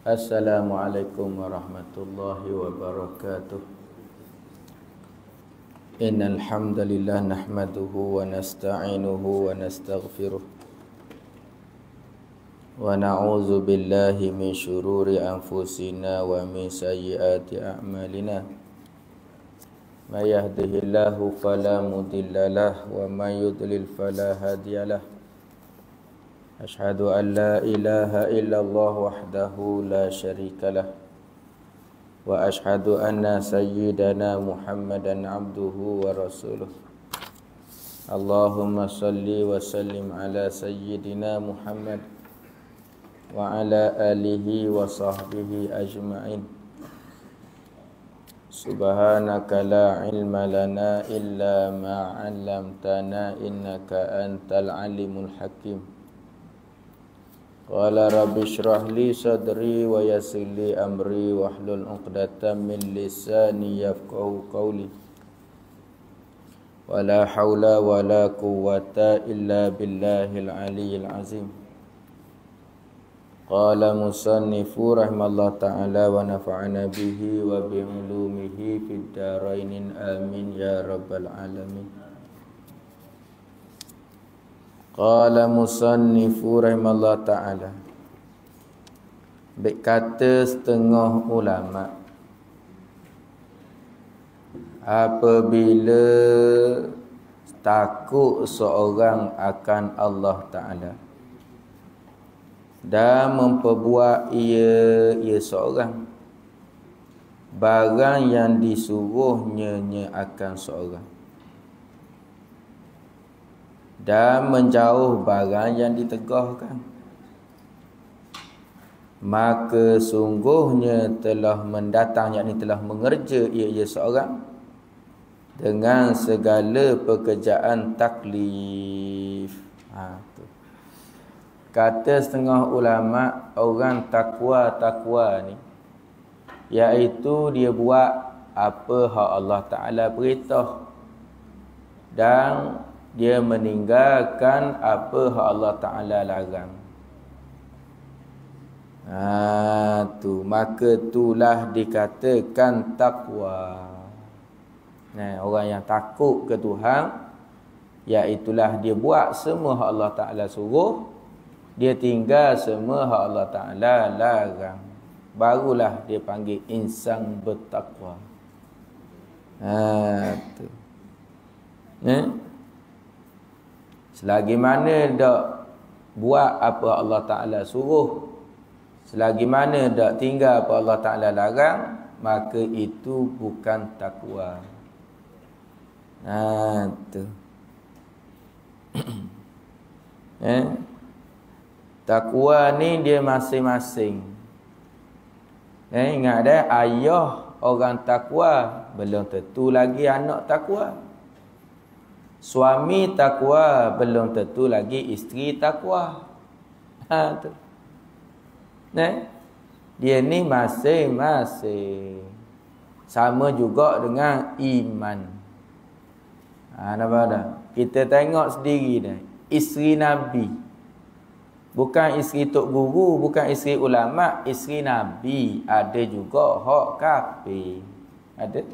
Assalamualaikum warahmatullahi wabarakatuh. Innal hamdalillah nahmaduhu wa nasta'inuhu wa nastaghfiruh wa na'udzu billahi min syururi anfusina wa min sayyiati a'malina. May yahdihillahu fala mudhillalah wa may yudlil fala hadiyalah. Asyhadu an la ilaha illallah wahdahu la syarikalah wa asyhadu anna sayyidana Muhammadan abduhu wa rasuluh. Allahumma salli wa sallim ala sayyidina Muhammad wa ala alihi wa sahbihi ajma'in. Subhanaka la ilma lana illa ma 'allamtana innaka antal alimul hakim. Qala rabbi shrah li sadri wa yassir li amri wahlul 'uqdatam min lisani yafqahu qawli. Wala haula wala quwwata illa billahil aliyyil azim. Qala musannifu rahimallahu ta'ala wa nafa'ana bihi wa bi ulumihi fid dharain amin ya rabbal alamin. Qala musannifu rahimallahu ta'ala, berkata setengah ulama, apabila takut seorang akan Allah Ta'ala dan memperbuat ia seorang, barang yang disuruhnya akan seorang, dan menjauh barang yang ditegahkan, maka sungguhnya telah mendatang, yakni telah mengerja ia seorang dengan segala pekerjaan taklif. Kata setengah ulama, orang takwa ni iaitu dia buat apa hak Allah Ta'ala perintah dan dia meninggalkan apa hak Allah Ta'ala larang. Maka itulah dikatakan takwa. Orang yang takut ke Tuhan, iaitulah dia buat semua hak Allah Ta'ala suruh, dia tinggal semua hak Allah Ta'ala larang. Barulah dia panggil insan bertakwa. Selagi mana dak buat apa Allah Ta'ala suruh, selagi mana dak tinggal apa Allah Ta'ala larang, maka itu bukan takwa. Takwa ni dia masing-masing. Ingat dah, ayah orang takwa belum tentu lagi anak takwa. Suami takwa belum tentu lagi isteri takwa. Dia ni masing-masing. Sama juga dengan iman. Nampak tak? Kita tengok sendiri dah. Isteri Nabi, bukan isteri tok guru, bukan isteri ulama, isteri Nabi ada juga hak kafir. Ada.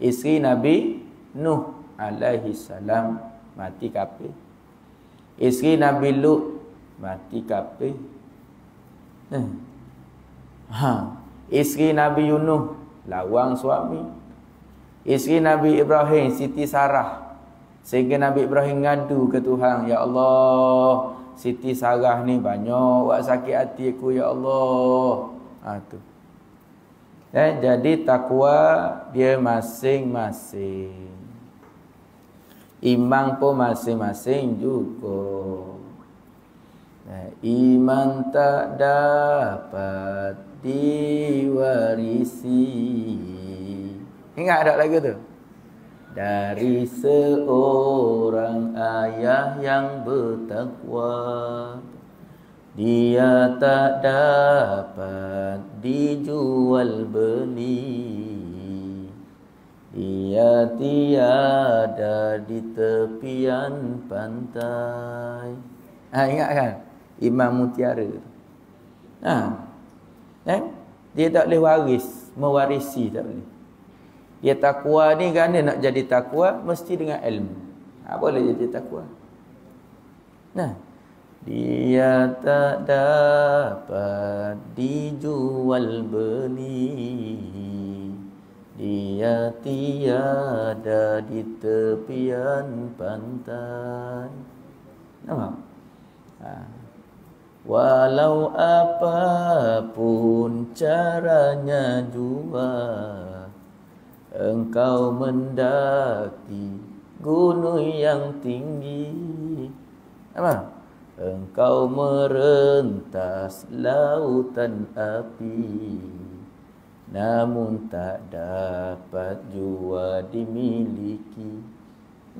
Isteri Nabi Nuh alaihi salam mati kafir. Isteri Nabi Lut mati kafir. Isteri Nabi Yunus lawang suami. Isteri Nabi Ibrahim Siti Sarah, sehingga Nabi Ibrahim ngadu ke Tuhan, ya Allah, Siti Sarah ni banyak buat sakit hati aku, ya Allah. Jadi takwa dia masing-masing. Iman pun masing-masing juga. Iman tak dapat diwarisi. Ingat tak lagu tu? Dari seorang ayah yang bertakwa, dia tak dapat dijual beli. Dia tiada di tepian pantai. Ingat kan? Imam Mutiara. Dia tak boleh mewarisi tak boleh. Dia takwa ni kan, dia nak jadi takwa mesti dengan ilmu. Boleh jadi takwa. Nah, dia tak dapat dijual beli, dia tiada di tepian pantai. Nampak? Walau apapun caranya jua, engkau mendaki gunung yang tinggi. Apa? Engkau merentas lautan api, namun tak dapat jua dimiliki.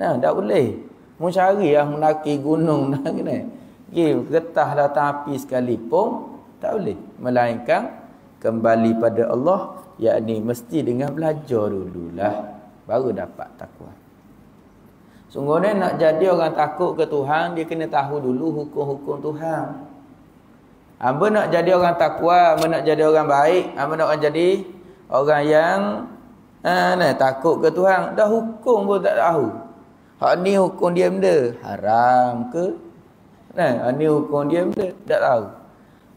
Nah, tak boleh. Mau cari mendaki gunung dah kena. Getah lautan api sekalipun tak boleh, melainkan kembali pada Allah, yakni mesti dengan belajar dululah baru dapat takwa. Sungguhnya nak jadi orang takut ke Tuhan, dia kena tahu dulu hukum-hukum Tuhan. Hamba nak jadi orang takwa, hamba nak jadi orang baik, hamba nak jadi orang yang takut ke Tuhan, dah hukum pun tak tahu. Hak ni hukum dia benda haram ke? Ini hukum dia tak tahu.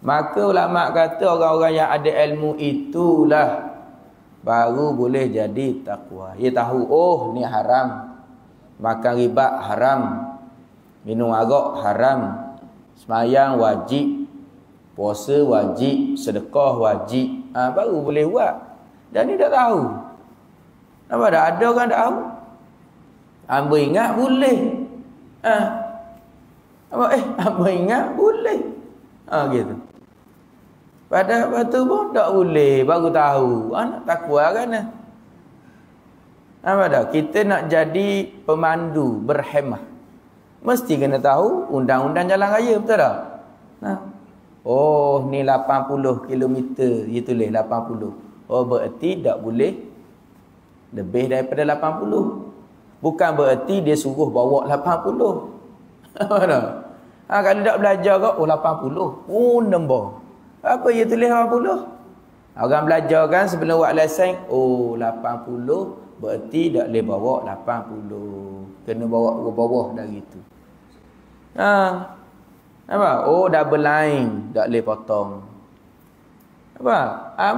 Maka ulama kata orang-orang yang ada ilmu itulah baru boleh jadi takwa. Dia tahu, oh ni haram, makan riba haram, minum arak haram, semayang wajib, puasa wajib, sedekah wajib, baru boleh buat. Dan ni tak tahu. Nampak tak? Ada orang tak tahu. Hamba ingat boleh. Hamba ingat boleh. Gitu. Pada waktu pun tak boleh, baru tahu. Nak takwa kan? Apa dah? Kita nak jadi pemandu berhemah, mesti kena tahu undang-undang jalan raya, betul tak? Oh, ni 80 km, dia tulis 80. Oh, berarti tak boleh lebih daripada 80. Bukan berarti dia suruh bawa 80. Apa dah? Kalau tak belajar kau, 80. Oh, nombor. Apa dia tulis 80? Orang belajar kan sebelum buat lesen, 80 berarti tak boleh bawa 80. Kena bawa ke bawah dari itu. Apa? Oh, double line, tak boleh potong. Apa?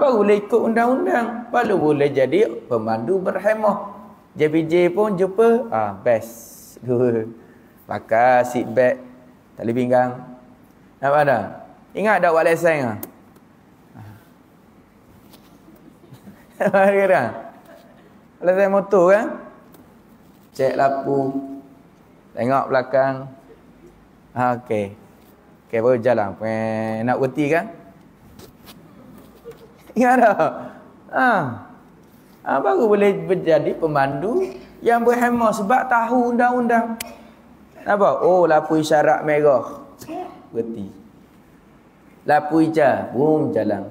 Baru boleh ikut undang-undang. Baru boleh jadi pemandu berhemah. JPJ pun jumpa, best. Pakai seat belt, tali pinggang. Nampak tak? Ingat tak buat lesen? Lesen motor kan? Cek lampu, tengok belakang. Okey. Okey, baru jalan. Nak berhenti kan? Ingat tak? Baru boleh menjadi pemandu yang berhemah sebab tahu undang-undang. Nampak? Oh, lampu isyarat merah, berhenti. Lampu hijau, boom, jalan.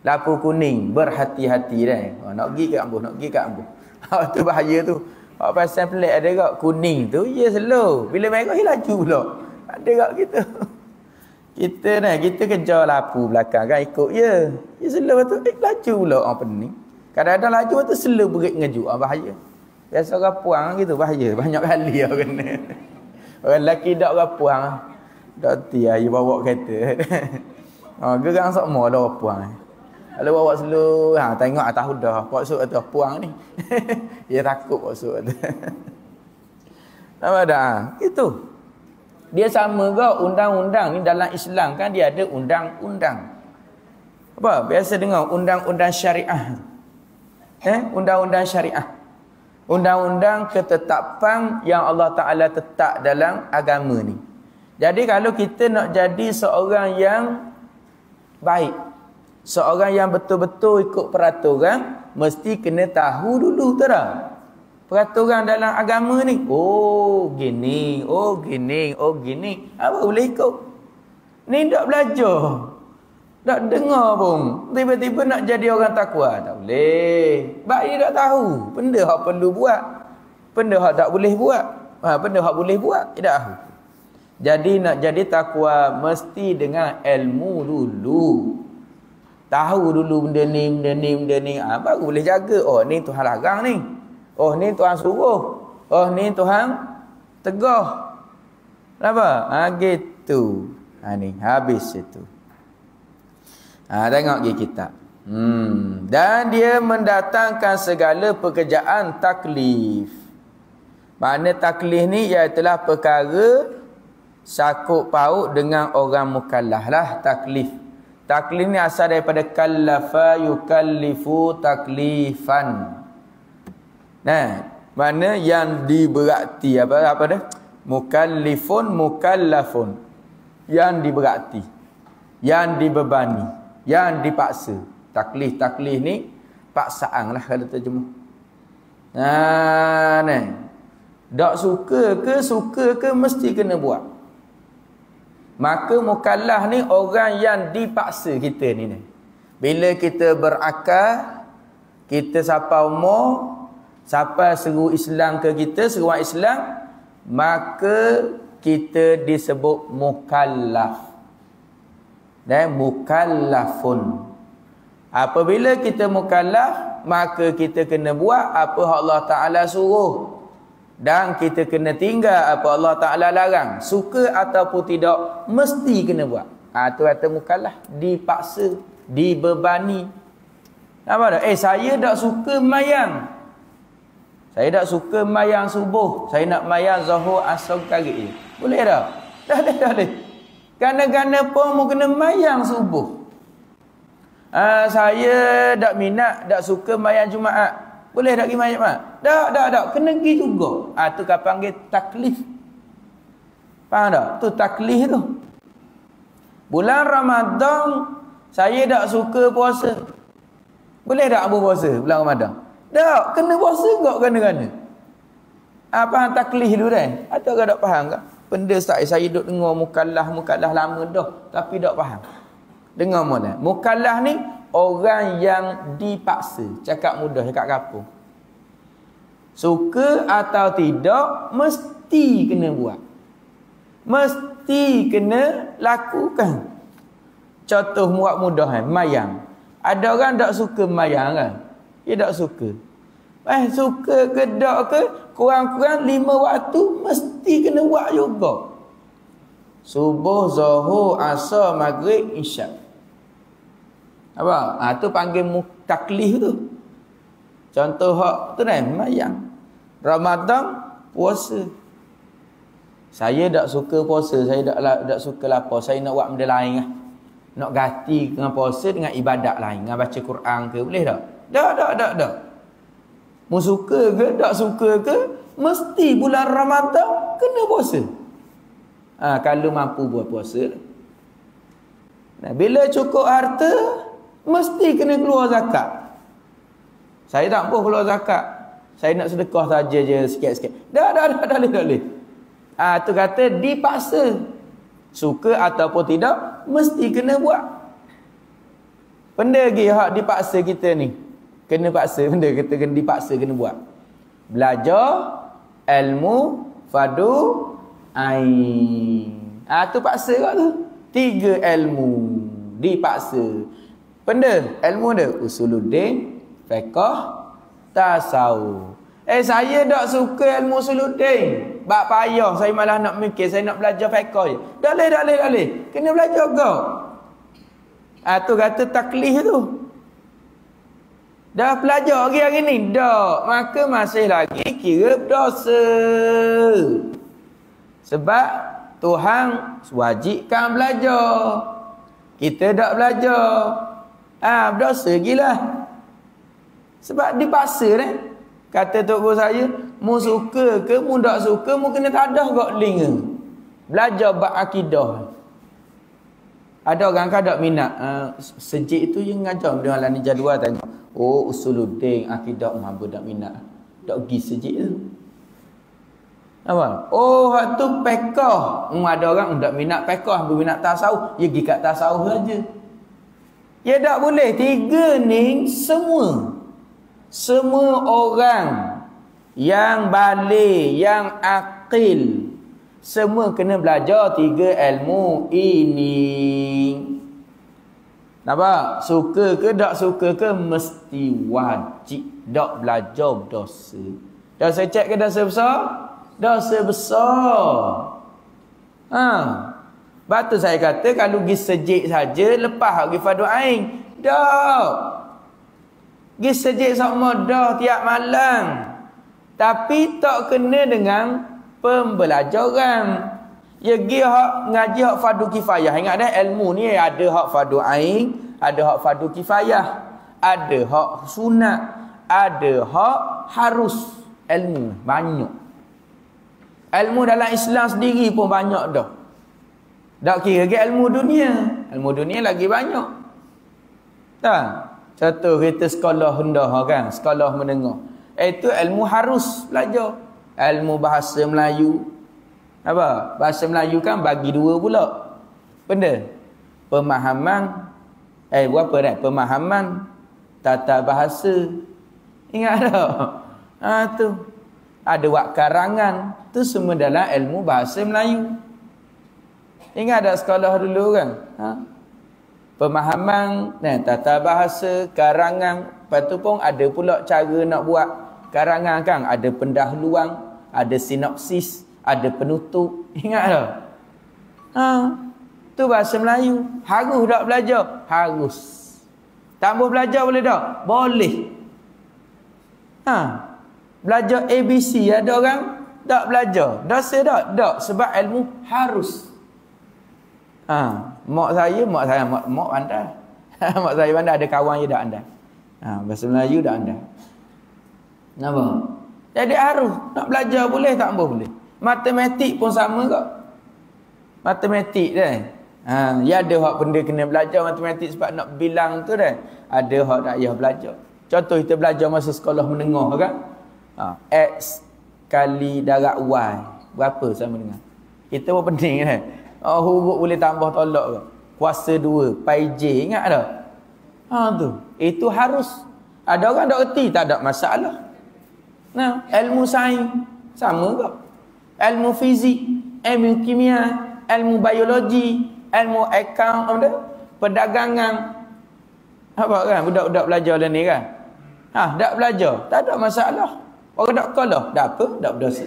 Lampu kuning, berhati-hati dah. Nak pergi ke ambuh, nak pergi ke ambuh. Tu bahaya tu. Pasal pelik ada kat kuning tu, ya slow. Bila merah, laju pula. Ada kat kita. Kita kejar lampu belakang kan, ikut ya. Ya slow tu, laju pula orang pening. Kadang-kadang laju tu slow berit ngejuk, bahaya. Biasa orang puang gitu, bahaya. Banyak kali orang kena. Orang lelaki tak orang puang. Tak tiap dia bawa kereta. Gerang semua dah orang puang. Kalau bawa slow, tengok atas dah. Maksud tu puang ni. Dia takut maksud tu. Nampak tak? Gitu. Dia sama ke undang-undang ni dalam Islam kan dia ada undang-undang. Apa? Biasa dengar undang-undang syariah. Undang-undang syariah. Undang-undang ketetapan yang Allah Ta'ala tetap dalam agama ni. Jadi kalau kita nak jadi seorang yang baik, seorang yang betul-betul ikut peraturan, mesti kena tahu dulu tak? Peraturan dalam agama ni. Oh gini, oh gini, oh gini. Apa boleh ikut? Ni tak belajar, tak dengar pun, tiba-tiba nak jadi orang takwa. Tak boleh. Sebab dia tak tahu benda hak perlu buat, benda hak tak boleh buat, benda hak boleh buat dia tak tahu. Jadi nak jadi takwa mesti dengan ilmu dulu. Tahu dulu benda ni. Baru boleh jaga. Oh, ni Tuhan larang ni. Oh, ni Tuhan suruh. Oh, ni Tuhan tegah. Kenapa? Gitu. Ni habis itu. Tengok pergi kitab. Dan dia mendatangkan segala pekerjaan taklif. Makna taklif ni ialah perkara sakut paut dengan orang mukallaf lah, taklif. Taklif ni asal daripada kallafa yukallifu taklifan. Mana yang diberati apa dah? Mukallifun, mukallafun. Yang diberati, yang dibebani, yang dipaksa. Taklif ni paksaan lah kalau terjemah. Tak suka ke mesti kena buat. Maka mukallaf ni orang yang dipaksa kita ni. Bila kita berakal, kita sampai umur, sampai seru Islam ke kita, seruan Islam, maka kita disebut mukallaf. Dan mukallafun. Apabila kita mukallaf, maka kita kena buat apa Allah Ta'ala suruh. Dan kita kena tinggal apa Allah Ta'ala larang. Suka ataupun tidak, mesti kena buat. Itu kata mukallaf. Dipaksa, dibebani. Apa dah? Saya tak suka mayang. Saya tak suka mayang subuh. Saya nak mayang zuhur, asar, maghrib je. Boleh tak? Tak boleh. Gana-gana pun mau kena mayang subuh. Saya tak minat, tak suka mayang Jumaat. Boleh tak pergi mayang Jumaat? Tak. Kena pergi juga. Tu kau panggil taklif. Faham tak? Tu taklif tu. Bulan Ramadan, saya tak suka puasa. Boleh tak ambil puasa bulan Ramadan? Tak. Kena puasa juga gana-gana. Faham taklif tu kan? Atau kau tak faham tak? Benda saya duduk dengar mukallaf lama dah. Tapi tak faham. Dengar mana? Mukallaf ni orang yang dipaksa. Cakap mudah, cakap kampung. Suka atau tidak, mesti kena buat. Mesti kena lakukan. Contoh buat mudah mayang. Ada orang tak suka mayang kan? Dia tak suka. Suka ke tak ke, kurang-kurang 5 waktu mesti kena buat juga. Subuh, zuhur, asar, maghrib, isyak. Apa? Tu panggil taklif tu. Contoh hak tu kan, mayang. Ramadan, puasa. Saya tak suka puasa, saya tak suka lapar. Saya nak buat benda lain lah. Nak ganti dengan puasa dengan ibadat lain, dengan baca Quran ke, boleh tak? Tak. Mu suka ke, tak suka ke, mesti bulan Ramadan kena puasa. Kalau mampu buat puasa. Bila cukup harta, mesti kena keluar zakat. Saya tak boleh keluar zakat. Saya nak sedekah saja je sikit-sikit. Tak boleh. Tu kata dipaksa. Suka ataupun tidak, mesti kena buat. Benda lagi hak dipaksa kita ni. Kena paksa benda, kita kena dipaksa kena buat. Belajar ilmu fardu ain. Tu paksa kat tu. 3 ilmu dipaksa. Benda ilmu dia usuluddin, fiqh, tasawuf. Saya tak suka ilmu usuluddin. Bak payah, saya malah nak mikir, saya nak belajar fiqh je. Tak boleh. Kena belajar kau. Tu kata taklif tu. Dah belajar hari ni? Tak. Maka masih lagi kira berdosa. Sebab Tuhan wajibkan belajar. Kita tak belajar. Berdosa gila. Sebab dipaksa kan. Kata tok guru saya, mu suka ke, mu tak suka, mu kena tadah kat linga. Belajar bab akidah. Ada orang kan tak minat. Sejik itu yang ngajar dengan lain jadual tanya. Usuluddin, akidah, hamba tak minat. Tak pergi sejik tu. Apa? Hak tu fiqh. Ada orang tak minat fiqh, berminat tasawuf, dia pergi kat tasawuf saja. Ya tak boleh. 3 ni semua orang yang balik, yang akil, semua kena belajar 3 ilmu ini. Nampak? Suka ke tak suka ke mesti wajib. Tak belajar dosa. Dosa kecil ke dosa besar? Dosa besar. Batu saya kata kalau pergi sejik saja lepas pergi fardu ain. Tak. Pergi sejik sama dah tiap malam. Tapi tak kena dengan pembelajaran. Ya pergi ngaji hak fardu kifayah. Ingat dah ilmu ni ada hak fardu ain, ada hak fardu kifayah, ada hak sunat, ada hak harus. Ilmu banyak. Ilmu dalam Islam sendiri pun banyak dah. Tak kira ke ilmu dunia. Ilmu dunia lagi banyak. Tak? Contoh kita sekolah rendah kan, sekolah menengah. Itu ilmu harus belajar. Ilmu bahasa Melayu. Apa? Bahasa Melayu kan bagi dua pula. Benda. Pemahaman. Berapa dah? Pemahaman. Tata bahasa. Ingat tak? Tu. Ada wak karangan. Tu semua dalam ilmu bahasa Melayu. Ingat tak sekolah dulu kan? Pemahaman. Tata bahasa. Karangan. Lepas tu pun ada pula cara nak buat karangan kan. Ada pendahuluan. Ada sinopsis. Ada penutup. Ingat tak? Tu bahasa Melayu. Harus tak belajar? Harus. Tak boleh belajar boleh tak? Boleh. Belajar ABC ada orang tak belajar. Dosa tak? Tak. Sebab ilmu harus. Mak saya pandai. Mak saya pandai. Ada kawan je tak pandai. Bahasa Melayu tak pandai. Kenapa? Jadi harus. Nak belajar boleh tak boleh. Matematik pun sama kok. Matematik dah. Ya ada hak benda kena belajar matematik sebab nak bilang tu dah. Ada hak tak payah belajar. Contoh kita belajar masa sekolah menengah kan. X kali darab Y. Berapa sama dengan? Kita pun penting kan. Huruf boleh tambah tolak ke. Kuasa 2 pi J. Ingat tak? Tu. Itu harus. Ada orang tak erti tak ada masalah. Ilmu sains sama kok. Ilmu fizik, ilmu kimia, ilmu biologi, ilmu akaun, perdagangan. Apa kan? Budak-budak belajar lah ni kan? Tak belajar. Tak ada masalah. Orang tak kalah. Tak apa? Tak berdosa.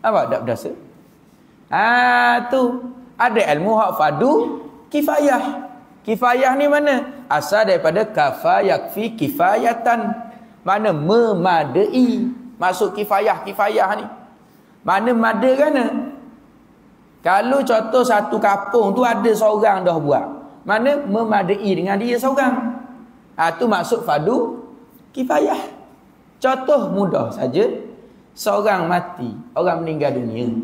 Apa? Tak berdosa. Tu. Ada ilmu hak fardu kifayah. Kifayah ni mana? Asal daripada kafa yakfi kifayatan. Mana memadai. Masuk kifayah ni. Mana mada kan? Kalau contoh satu kampung tu ada seorang dah buat. Mana memadai dengan dia seorang. Tu maksud fardu kifayah. Contoh mudah saja. Seorang mati, orang meninggal dunia.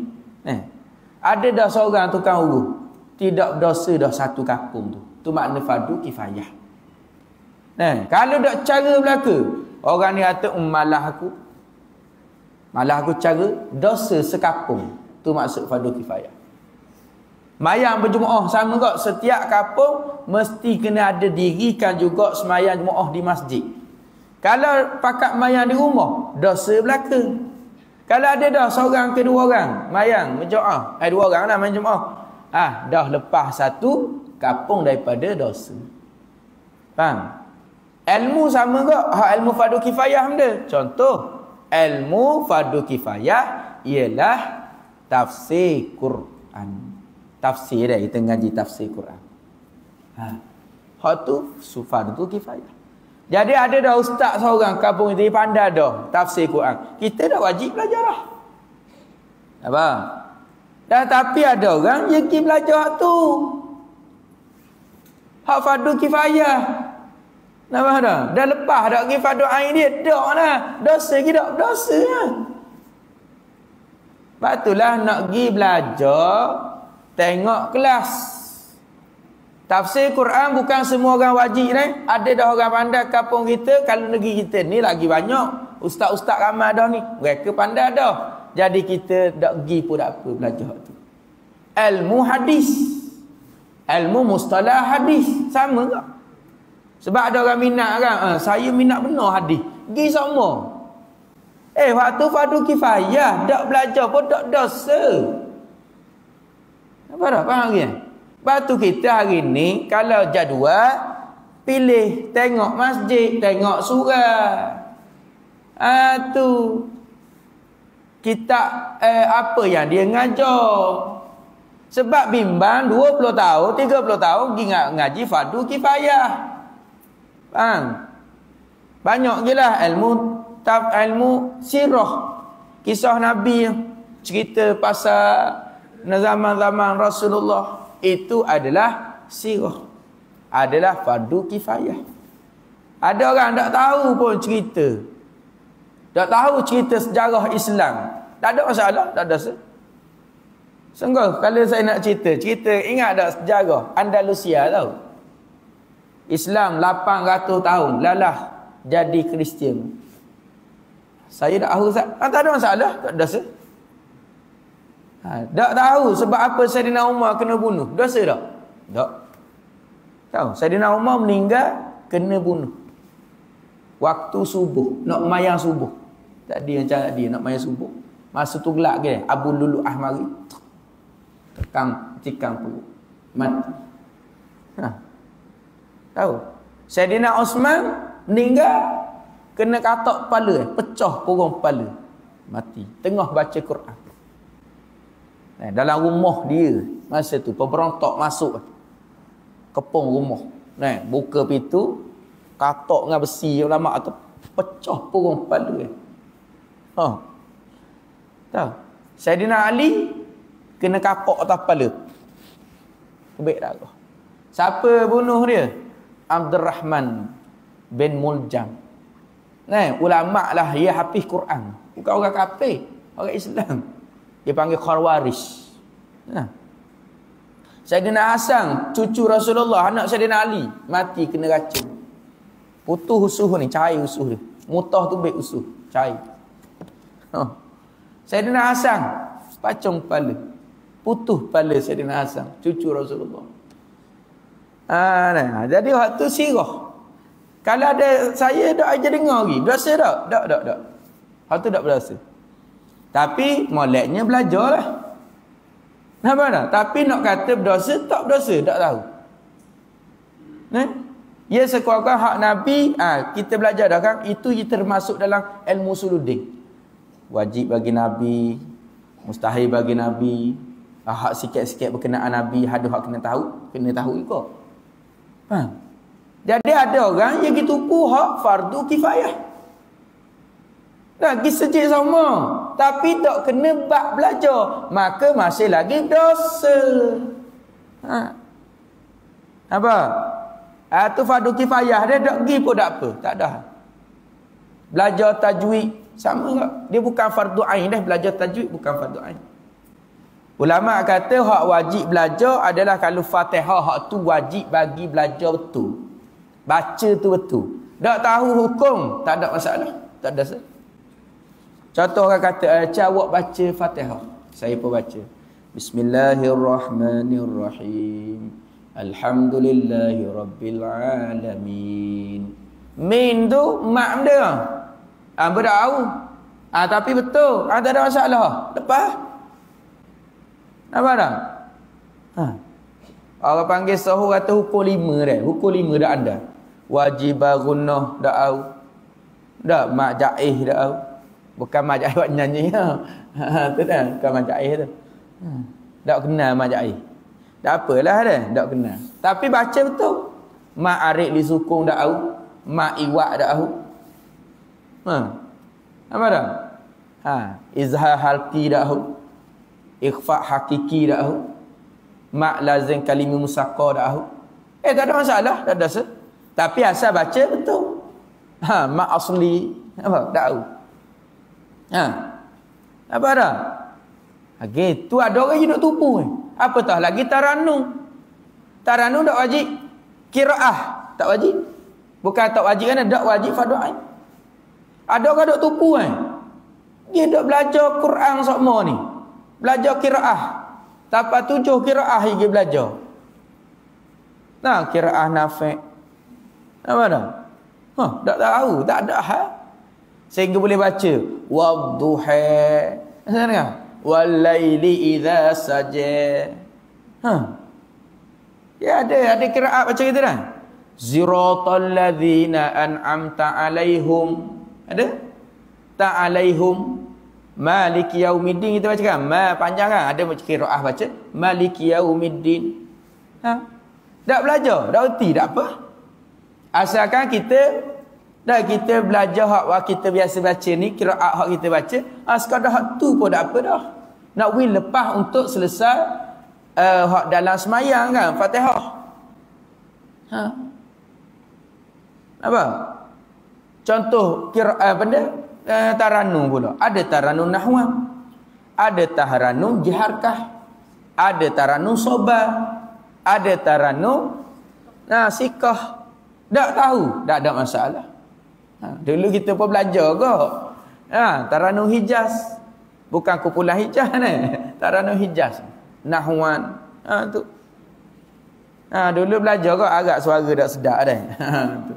Ada dah seorang tukang urut. Tidak berdosa dah satu kampung tu. Tu makna fardu kifayah. Kalau dak cara belaka, orang ni kata malah aku cara dosa sekampung. Tu maksud fardu kifayah. Mayang berjemaah sama kok. Setiap kampung mesti kena ada dirikan juga semayang jemaah di masjid. Kalau pakat mayang di rumah, dosa belaka. Kalau ada dah seorang ke dua orang mayang berjemaah, dua orang lah main jemaah. Dah lepas satu kampung daripada dosa. Faham? Ilmu sama kok. Ilmu fardu kifayah benda. Contoh ilmu fardu kifayah ialah tafsir Quran. Tafsir dah kita ngaji tafsir Quran. Hak tu fardu kifayah. Jadi ada dah ustaz seorang kampung itu pandai dah tafsir Quran. Kita dah wajib belajar dah. Apa? Dan tapi ada orang yang pergi belajar hak tu. Hak fardu kifayah. Nampak dah? Dah lepas dah pergi fardu ain dia. Dak lah. Dosa ke tak? Dosa lah. Sebab itulah nak pergi belajar, tengok kelas. Tafsir Quran bukan semua orang wajib ni. Ada dah orang pandai kampung kita. Kalau negeri kita ni lagi banyak. Ustaz-ustaz ramai dah ni. Mereka pandai dah. Jadi kita tak pergi pun tak apa belajar tu. Ilmu hadis. Ilmu mustalah hadis. Sama tak? Sebab ada orang minat kan. Saya minat benar hadis. Pergi semua. Waktu fardu kifayah. Tak belajar pun tak dosa. Apa dah? Faham ke? Batu kita hari ni kalau jadual pilih tengok masjid, tengok surah. Tu kitab apa yang dia ngajar. Sebab bimbang 20 tahun, 30 tahun pergi ngaji fardu kifayah. Faham? Banyak je lah ilmu sirah. Kisah Nabi, cerita pasal zaman-zaman Rasulullah. Itu adalah sirah. Adalah fardu kifayah. Ada orang tak tahu pun cerita. Tak tahu cerita sejarah Islam. Tak ada masalah, tak ada masalah. Sungguh, kalau saya nak cerita, ingat tak sejarah Andalusia tahu? Islam 800 tahun, lalah jadi Kristian. Saya tak tahu, tak ada masalah, tak ada masalah. Tak tahu sebab apa Saidina Umar kena bunuh. Dosa tak? Tak. Tahu, Saidina Umar meninggal kena bunuh. Waktu subuh, nak mayang subuh. Tadi yang cara dia nak mayang subuh. Masa tu gelap ke? Abu Lulu'ah mari. Tikam perut. Mati. Tahu? Saidina Osman meninggal kena katak kepala, pecah porong kepala. Mati. Tengah baca Quran. Dalam rumah dia masa tu pemberontak masuk kepung rumah. Buka pintu, katak dengan besi ulama tu pecah porong kepala. Tahu? Saidina Ali kena kapak atas kepala. Kebik darah. Siapa bunuh dia? Abdurrahman bin Muljam. Ulama lah, dia hafiz Quran. Bukan orang kafir, orang Islam. Dia panggil Khawarij. Saidina Hasan, cucu Rasulullah, anak Saidina Ali, mati kena racun. Putus usuh ni, cair usuh dia. Mutah tu baik usuh, cair. Saidina Hasan, pacung kepala. Putus kepala Saidina Hasan, cucu Rasulullah. Jadi waktu sirah. Kalau ada saya dak aja dengar lagi. Berasa tak? Tak. Waktu tak berasa. Tapi moleknya belajarlah. Nampak tak? Tapi nak kata berdosa tak berdosa, tak tahu. Ya sekurang-kurang hak Nabi, kita belajar dah kan, itu termasuk dalam ilmu usuluddin. Wajib bagi Nabi, mustahil bagi Nabi, hak sikit-sikit berkenaan Nabi, ada hak kena tahu juga. Jadi ada orang yang gitu pu hak fardu kifayah. Lagi sejik sama, tapi tak kena bab belajar, maka masih lagi dosa. Apa? Tu fardu kifayah, dia tak pergi pun tak apa, tak ada. Belajar tajwid sama tak? Dia bukan fardu ain dah, belajar tajwid bukan fardu ain. Ulama kata hak wajib belajar adalah kalau Fatihah, hak tu wajib bagi belajar betul. Baca tu betul. Tak tahu hukum, tak ada masalah, tak ada masalah. Contoh orang kata, awak baca Fatihah. Saya pun baca. Bismillahirrahmanirrahim. Alhamdulillahi rabbil alamin. Min tu mak dia. Bertahu. Tapi betul. Tak ada masalah. Lepas. Apa dah? Orang panggil sahur kata hukum 5 dah. Hukum 5 dah anda. Wajib gunnah dah tahu. Dah mak jaih dah tahu. Bukan mak jaih buat nyanyi. Tu dah. Bukan mak jaih tu. Tak kenal mak jaih. Tak apalah dah. Tak kenal. Tapi baca betul. Mak arik li sukung dah tahu. Mak iwak dah tahu. Apa dah? Izhar halqi dah tahu. Ikhfa hakiki dah tahu. Mak lazim kalimi musaqqah dah tahu. Tak ada masalah, tak ada masalah. Tapi asal baca betul. Mak asli apa? Tak tahu. Apa dah? Gitu ada orang yang nak tupu. Apa tah lagi taranum. Taranum tak wajib. Qiraah tak wajib. Bukan tak wajib kan, tak wajib fardu ain. Ada orang dok tupu dia dok belajar Quran sokmo ni. Belajar qiraah. Tapak 7 qiraah dia belajar. Qiraah Nafi'. Apa dah? Tak tahu, tak ada hal. Sehingga boleh baca wadduha. Dengar? Wal laili idza saja. Ya ada qiraat macam itu dah. Ziratal ladzina an'amta alaihum. Ada? Ta alaihum maliki yaumiddin kita baca kan. Ma panjang kan. Ada macam qiraat baca maliki yaumiddin. Tak belajar, tak erti, tak apa. Asalkan kita belajar hak kita biasa baca ni, qiraat hak kita baca, sekadar hak tu pun tak apa dah. Nak win lepas untuk selesai hak dalam semayang kan, Fatihah. Apa? Contoh taranum pula. Ada taranum nahwan, ada taranum jiharkah, ada taranum soba, ada taranum sikah. Tak tahu, tak ada masalah. Dulu kita pun belajar ke. Taranum Hijaz. Bukan kumpulan Hijaz ni. Taranum Hijaz. Nahwan. Tu. Dulu belajar ke agak suara tak sedap dah. Tu.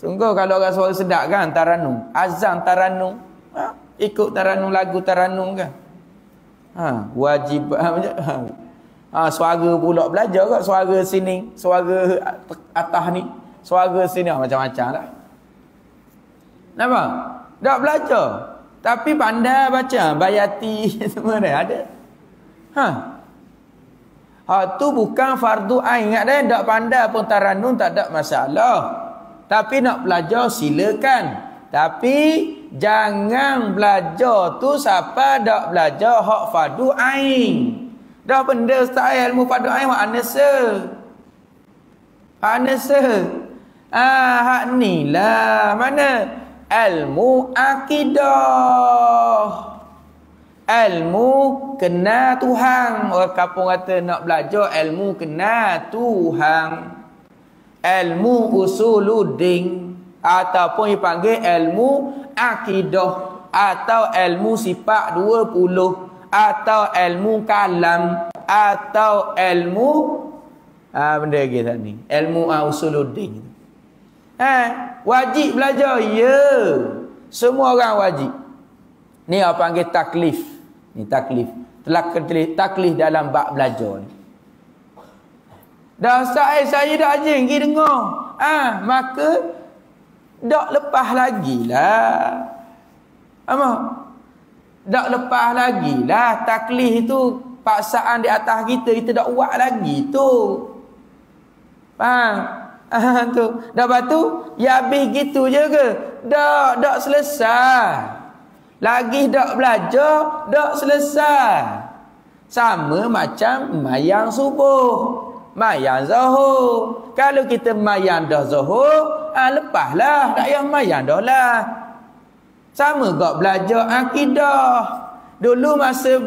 Sungguh kalau agak suara sedap kan taranum. Azan taranum. Ikut taranum, lagu taranum kan. Wajib suara pula belajar ke suara sini, suara atas ni, suara sini macam-macam lah. Nampak? Tak belajar. Tapi pandai baca. Bayati semua dah ada. Tu bukan fardu ain. Ingat dah, tak pandai pun taranum tak ada masalah. Tapi nak belajar silakan. Tapi jangan belajar tu siapa tak belajar hak fardu ain. Dah benda ustaz ilmu fardu ain hak anasa. Hak ni lah mana? Ilmu akidah, ilmu kenal Tuhan. Orang kampung kata nak belajar ilmu kenal Tuhan, ilmu usuluddin, ataupun dipanggil ilmu akidah, atau ilmu sifat 20, atau ilmu kalam, atau ilmu benda kita ni, ilmu usuluddin. Wajib belajar, ya. Semua orang wajib. Ni apa panggil taklif. Ni taklif. Taklif dalam bab belajar ni. Dah saya dah ajing pergi dengar. Maka dak lepas lagi lah. Dak lepas lagi lah. Taklif itu paksaan di atas kita dak buat lagi tu. Faham? Tu. Dah batu, ya habis gitu je ke? Dak selesai. Lagi dak belajar, dak selesai. Sama macam mayang subuh, mayang zuhur. Kalau kita mayang dah zuhur, lepaslah, tak payah mayang dah lah. Sama gak belajar akidah. Dulu masa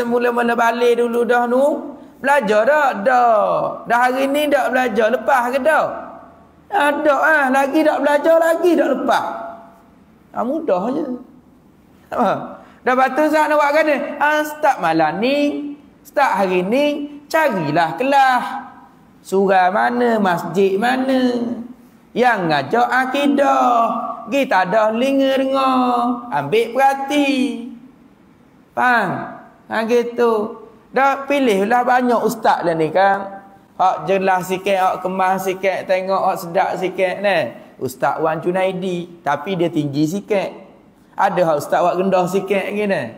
mula-mula balik dulu dah nu, belajar dah. Dah hari ni dak belajar, lepas ke dak? Dak lagi dak belajar, lagi dak lepas. Mudah je. Dah batu sat nak buat kena. Start malam ni, start hari ni, carilah kelas. Surau mana, masjid mana yang ngajar akidah. Kita dah linga dengar, ambil perhati. Faham? Gitu. Dah pilihlah banyak ustaz lah ni kan. Hak jelas sikit, hak kemas sikit, tengok hak sedap sikit ni. Ustaz Wan Junaidi, tapi dia tinggi sikit. Ada hak ustaz Wan rendah sikit gini.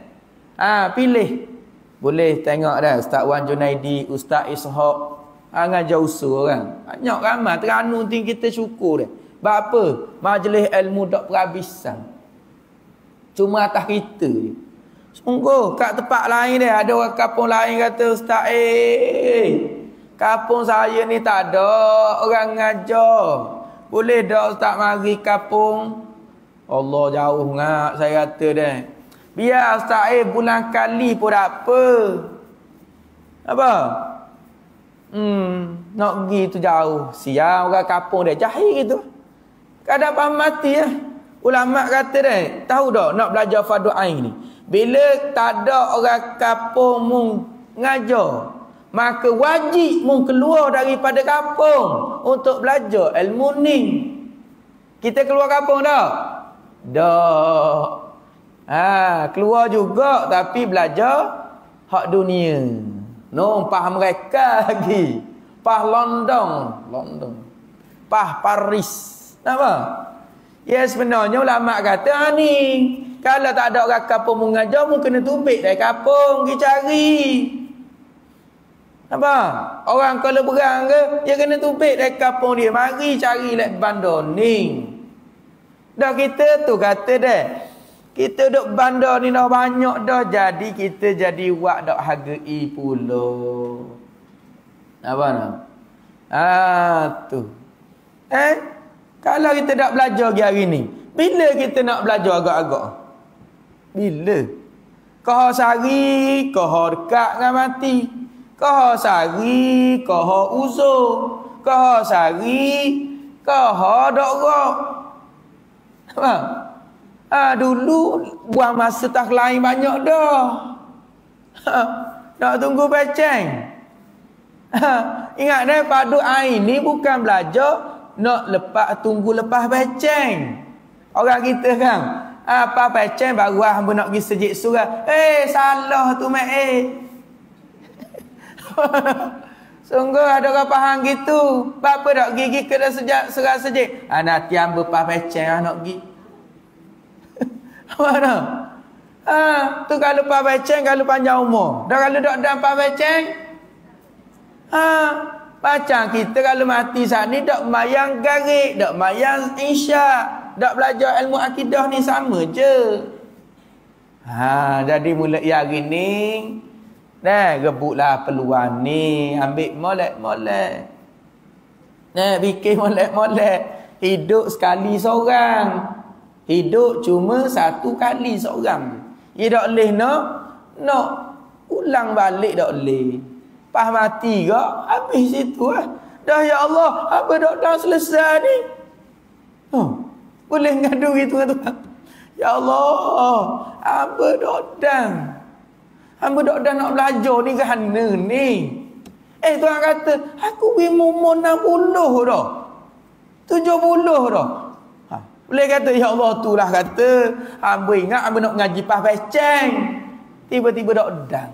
Pilih. Boleh tengok dah Ustaz Wan Junaidi, Ustaz Ishaq. Ngajar usul kan. Banyak ramai Terengganu tinggi kita syukur dia. Sebab apa? Majlis ilmu tak berhabisan. Cuma atas kita je. Sungguh kat tempat lain dia ada orang kampung lain kata ustaz kampung saya ni tak ada orang ngajar. Boleh dak ustaz mari kampung? Allah jauh ngak saya kata dah. Biar ustaz bulan kali pun tak apa. Apa? Nak pergi tu jauh. Siang orang kampung dia jahil gitu. Kadang paham mati ya. Ulama kata dah, tahu dak nak belajar fardu ain ni. Bila tak ada orang kampung mung ngajar, maka wajib mung keluar daripada kampung untuk belajar ilmu ni. Kita keluar kampung dak? Dak. Keluar juga tapi belajar hak dunia. No, pah mereka lagi. Pah London. Pah Paris. Apa? Ya sebenarnya ulama kata ni, kalau tak ada orang kampung mengajar, mu kena tubik dari kampung pergi cari. Apa? Orang kalau berang ke, dia kena tubik dari kampung dia, mari cari lek bandar ni. Dah kita tu kata dah, kita duk bandar ni dah banyak dah, jadi kita jadi wak dak hargai pula. Apa nak? Tu. Kalau kita tak belajar hari ni, bila kita nak belajar agak-agak? Bila? Kau sehari, kau dekat dengan mati. Kau sehari, kau uzur. Kau sehari, kau dok rok. Dulu buang masa tak lain banyak dah. Nak tunggu peceng. Ingat dah, padu air ni bukan belajar nak tunggu lepas peceng. Orang kita kan, apa peceng baru hamba nak pergi sejik surah. Salah tu mak Sungguh ada orang faham gitu. Bapa nak gigi kena sejak surah sejik. Nanti hamba pas peceng nak pergi. Mana? Tu kalau pas peceng, kalau panjang umur. Dah kalau dak dan pas peceng, macam kita kalau mati saat ni dak mayang garik, dak mayang isyak, dak belajar ilmu akidah ni sama je. Jadi mulai hari ni rebutlah peluang ni, ambil molek-molek. Fikir molek-molek. Hidup sekali seorang. Hidup cuma satu kali seorang. Ia tak boleh nak ulang balik tak boleh. Pas mati ke, habis situ dah ya Allah, apa dah selesai ni? Boleh ngadu gitu kan Tuhan? Ya Allah, apa dah nak belajar ni kerana ni? Tuhan kata, aku beri umur 60 dah. 70 dah. Boleh kata, ya Allah tu lah kata, hamba ingat hamba nak ngaji pas peceng. Tiba-tiba dah.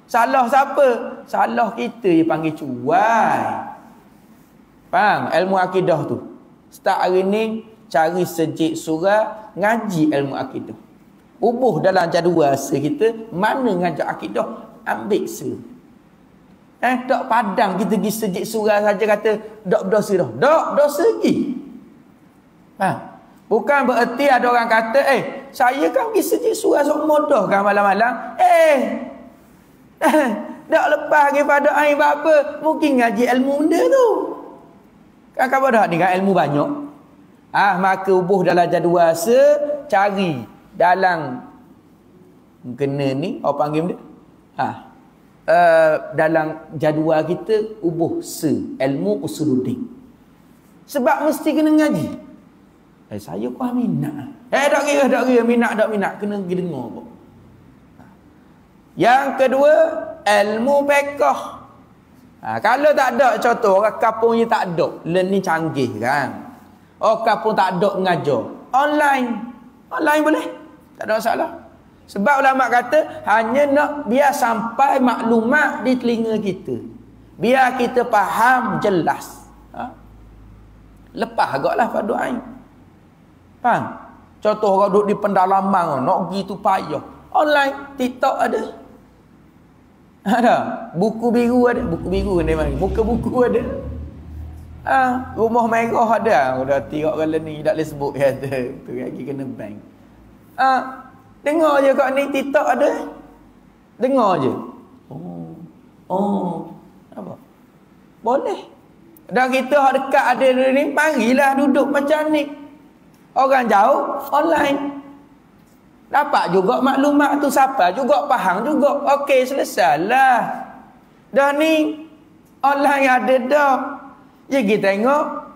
Salah siapa? Salah kita yang panggil cuai. Faham? Ilmu akidah tu. Start hari ni, cari sejik surah, ngaji ilmu akidah. Ubuh dalam jadual kita, mana ngajar akidah, ambil se. Tak padang kita pergi sejik surah saja kata, tak berdosa dah. Tak berdosa lagi. Bukan bererti ada orang kata, saya kan pergi sejik surah semua dah kan malam-malam. Tak lepas daripada air apa, mungkin ngaji ilmu benda tu. Kan kau dah ni kan ilmu banyak. Maka ubuh dalam jadual cari dalam kena ni apa panggil benda? Dalam jadual kita ubuh ilmu usuluddin. Sebab mesti kena ngaji. Saya kau minat. Tak kira minat tak minat, kena pergi dengar pun. Yang kedua, ilmu fiqh. Kalau tak ada contoh, orang kampung ni tak ada. Learning canggih kan. Orang kampung tak ada mengajar. Online boleh. Tak ada masalah. Sebab ulama kata, hanya nak biar sampai maklumat di telinga kita. Biar kita faham jelas. Lepas agaklah fardu ain. Faham? Contoh orang duduk di pendalaman, nak pergi tu payah. Online, TikTok ada. Buku biru ada. Buku biru ni mari. Muka buku ada. Rumah merah ada. Dah tiga kali ni tak boleh sebut kata. Tu lagi kena bank. Dengar je kat ni TikTok ada. Dengar je. Apa? Boleh. Dan kita hak dekat ada ni, marilah duduk macam ni. Orang jauh online. Dapat juga maklumat tu, siapa juga faham juga. Okey, selesailah. Dah ni online ada dah. Je kita tengok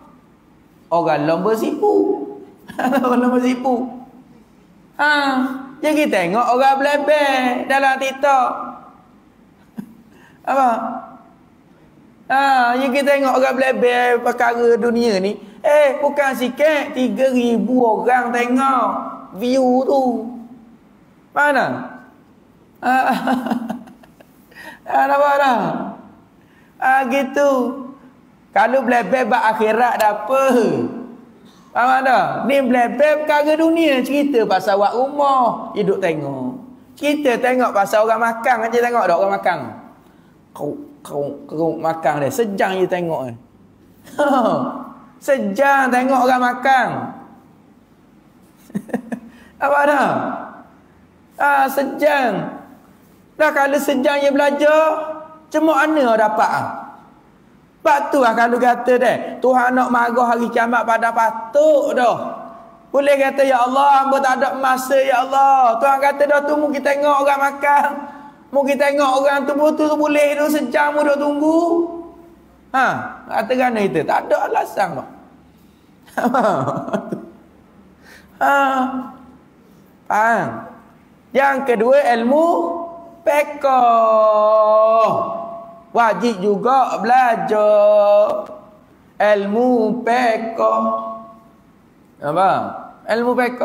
orang lomba sipu. Orang lomba sipu. Je kita tengok orang belebel dalam TikTok. Apa? Je kita tengok orang belebel perkara dunia ni. Bukan sikit, 3,000 orang tengok view tu. Mana? Nampak tak? Gitu. Kalau blebeb akhirat dah apa? Faham tak? Ni blebeb perkara dunia. Cerita pasal wak rumah. Hidup tengok. Cerita tengok pasal orang makan. Macam tengok tak orang makan? Kau makan dia. Sejam je tengok. Sejam tengok orang makan. Apa dah? Sejam. Dah kalau sejam je belajar, cuma mana dapat Sebab tu kalau kata dah, Tuhan nak marah hari kiamat pada patut dah. Boleh kata, ya Allah, hamba tak ada masa, ya Allah. Tuhan kata dah tu, mungkin tengok orang makan. Mungkin tengok orang tu betul boleh tu sejam duduk tunggu. Kata kan itu, tak ada alasan dah. Faham? Yang kedua, ilmu fiqh. Wajib juga belajar ilmu fiqh. Apa? Ilmu fiqh.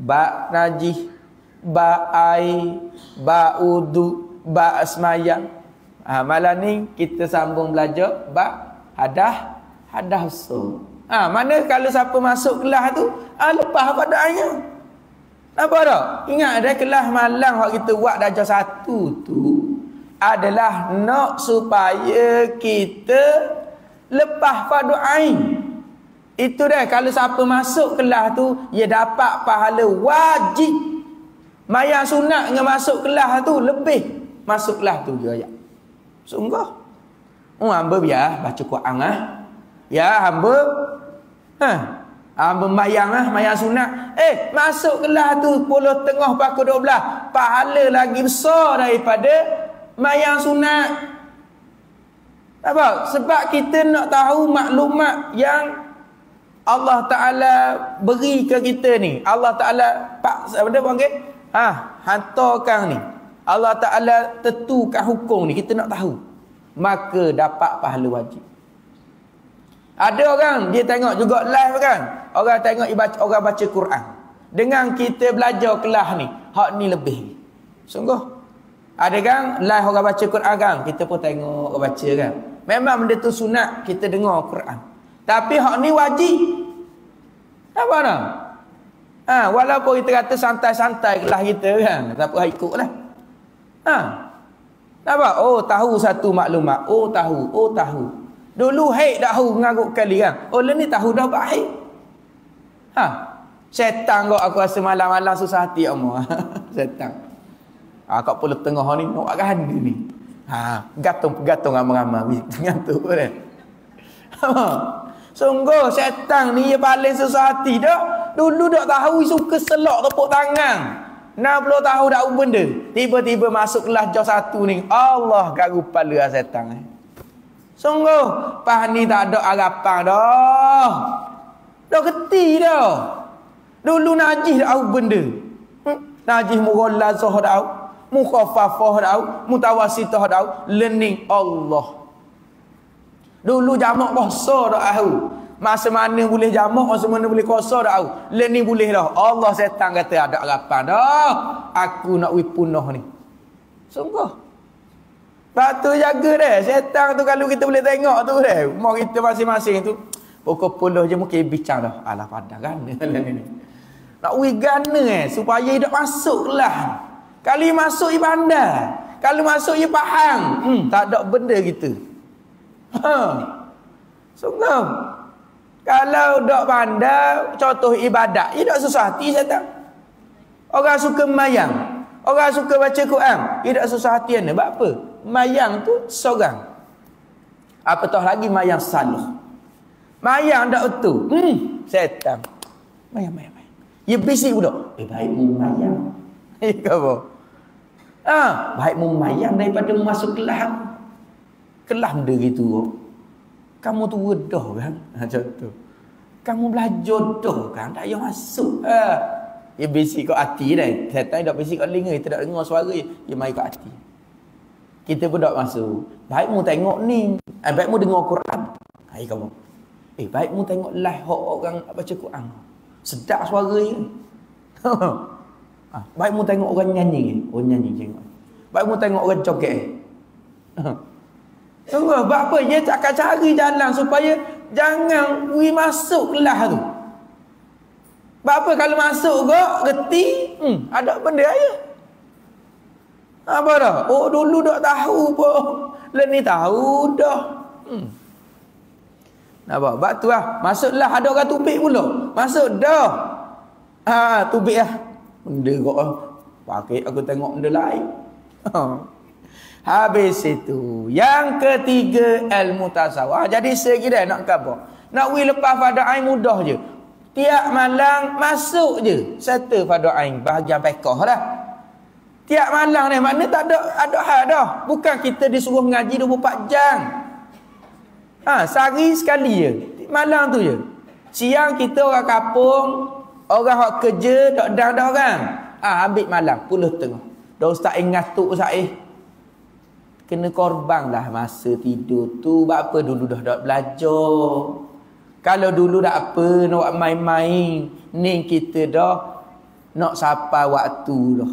Bab najis, bab air, bab wudu, bab semayang. Malam ni kita sambung belajar bab hadas besar. Mana kalau siapa masuk kelas tu, lepas apa doanya? Apa tak? Ingat ada kelas malam hak kita buat darjah 1 tu adalah nak supaya kita lepas fardu ain. Itu dah kalau siapa masuk kelas tu dia dapat pahala wajib. Mayang sunat dengan masuk kelas tu lebih masuk kelas tu dia ayat. Sungguh. Hamba biar baca Quran Ya hamba hamba mayang sunat. Masuk kelas tu 10.30 pukul 12. Pahala lagi besar daripada mayang sunat. Apa? Sebab kita nak tahu maklumat yang Allah Ta'ala beri ke kita ni. Allah Ta'ala apa dia panggil? Hantarkan ni. Allah Ta'ala tentukan hukum ni. Kita nak tahu. Maka dapat pahala wajib. Ada orang dia tengok juga live kan. Orang tengok orang baca Quran. Dengan kita belajar kelas ni, hak ni lebih. Sungguh. Ada kan live orang baca Quran kan, kita pun tengok orang baca kan. Memang benda tu sunat kita dengar Quran. Tapi hak ni wajib. Apa nak? Walaupun kita kata santai-santai kelas kita kan, tak apa ikutlah. Nampak? Tahu satu maklumat. Tahu. Dulu haid dah tahu mengarut kali kan. Lah ni tahu dah baik. Syaitan kau aku rasa malam-malam susah hati Allah. Syaitan. Kat pula tengah ni nak buat ganda ni. Gatung ramai-ramai. Gantung kan. Sungguh syaitan ni dia paling susah hati dah. Dulu dak tahu suka selok tepuk tangan. 60 tahun dak benda. Tiba-tiba masuk kelas jauh 1 ni. Allah garu kepala syaitan. Sungguh pas ni tak ada harapan dah. Dah geti dah. Dulu najis dak tahu benda. Najis mughallazah dak tahu. Mukhaffafah dak tahu. Mutawassithah dak tahu. Learning Allah. Dulu jamak bahasa dak tahu. Masa mana boleh jamak, masa mana boleh kuasa dak tahu. Learning boleh dah. Allah setan kata ada harapan dah. Aku nak punah ni. Sungguh. Lepas tu jaga dah. Setan tu kalau kita boleh tengok tu dah. Rumah kita masing-masing tu. Pukul 10 je mungkin bincang dah. Alah padah kan. Nak gana supaya dia masuk lah. Kalau dia masuk dia pandai. Kalau masuk dia faham. Tak ada benda kita. Sungguh. Kalau tak pandai contoh ibadat, dia tak susah hati setan. Orang suka mayang. Orang suka baca Quran. Dia tak susah hati anda. Sebab apa? Mayang tu seorang. Apatah lagi mayang salih. Mayang tak betul. Setan. Mayang. Dia bisik pula. Baikmu mayang. Apa? Baikmu mayang daripada masuk kelas. Kelas dia gitu. Kamu tu redah kan? Macam tu. Kamu belajar dah kan? Tak payah masuk. Dia bisik kat hati dah. Setan tak bisik kat telinga. Kita tak dengar suara dia. Dia mari kat hati. Kita pun tak masuk. Baikmu tengok ni. Baikmu dengar Quran. Hai kamu. Baikmu tengok live orang baca Quran. Sedap suara dia. Baikmu tengok orang nyanyi. Orang nyanyi tengok. Baik mu tengok orang joget. Tunggu, buat apa? Dia tak akan cari jalan supaya jangan we masuk kelas tu. Buat apa kalau masuk kok, reti, ada benda aja. Apa dah? Oh, dulu tak tahu pun. Lah ni tahu dah. Nampak? Sebab tu lah. Masuklah, ada orang tubik pula. Masuk dah. Tubik lah. Benda kok lah. Pakai aku tengok benda lain. Habis itu. Yang ketiga, ilmu tasawuf. Jadi sekiranya nak khabar. Nak wih lepas pada ain mudah je. Tiap malam masuk je. Serta pada ain. Bahagian pekah lah. Tiap malam ni. Maknanya tak ada hal dah. Bukan kita disuruh mengaji 24 jam. Sehari sekali je. Malam tu je. Siang kita orang kapung. Orang hak kerja. Tak dah orang. Ambil malam. 10:30. Dah ustaz ngatuk saya. Kena korban lah masa tidur tu. Sebab apa dulu dah tak belajar. Kalau dulu tak apa, nak buat main-main. Ni kita dah nak sampai waktu dah.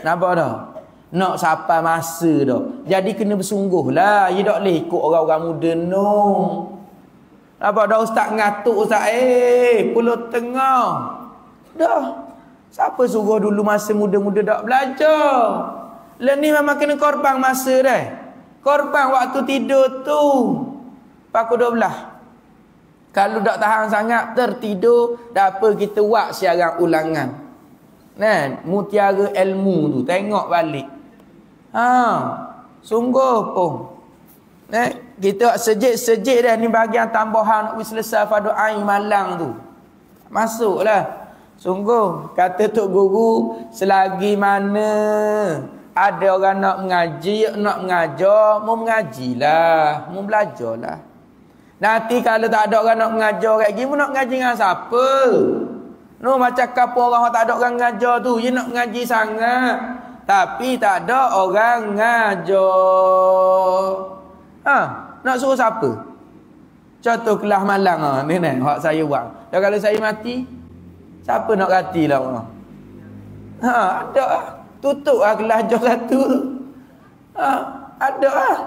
Nampak dah? Nak sampai masa dah. Jadi kena bersungguh lah. You tak boleh ikut orang-orang muda no. Nampak dah ustaz ngatuk ustaz. 10:30. Dah. Siapa suruh dulu masa muda-muda tak belajar? Lah ni memang kena korban masa dah. Korban waktu tidur tu. Pukul 12. Kalau tak tahan sangat tertidur, tak apa kita buat siaran ulangan. Kan? Mutiara ilmu tu tengok balik. Sungguh pun. Kita sejik-sejik dah ni bahagian tambahan nak selesai pada ain malang tu. Masuklah. Sungguh kata tok guru, selagi mana ada orang nak mengaji, nak mengajar, mau mengajilah, mau belajarlah. Nanti kalau tak ada orang nak mengajar kayak gini, nak mengaji dengan siapa? No, macam kapur orang tak ada orang mengajar tu, dia nak mengaji sangat. Tapi tak ada orang mengajar. Nak suruh siapa? Contoh kelas malang ni hak saya buat. Dan kalau saya mati, siapa nak ganti lah orang? Ada lah. Tutup lah kelas jauh satu. Ada lah.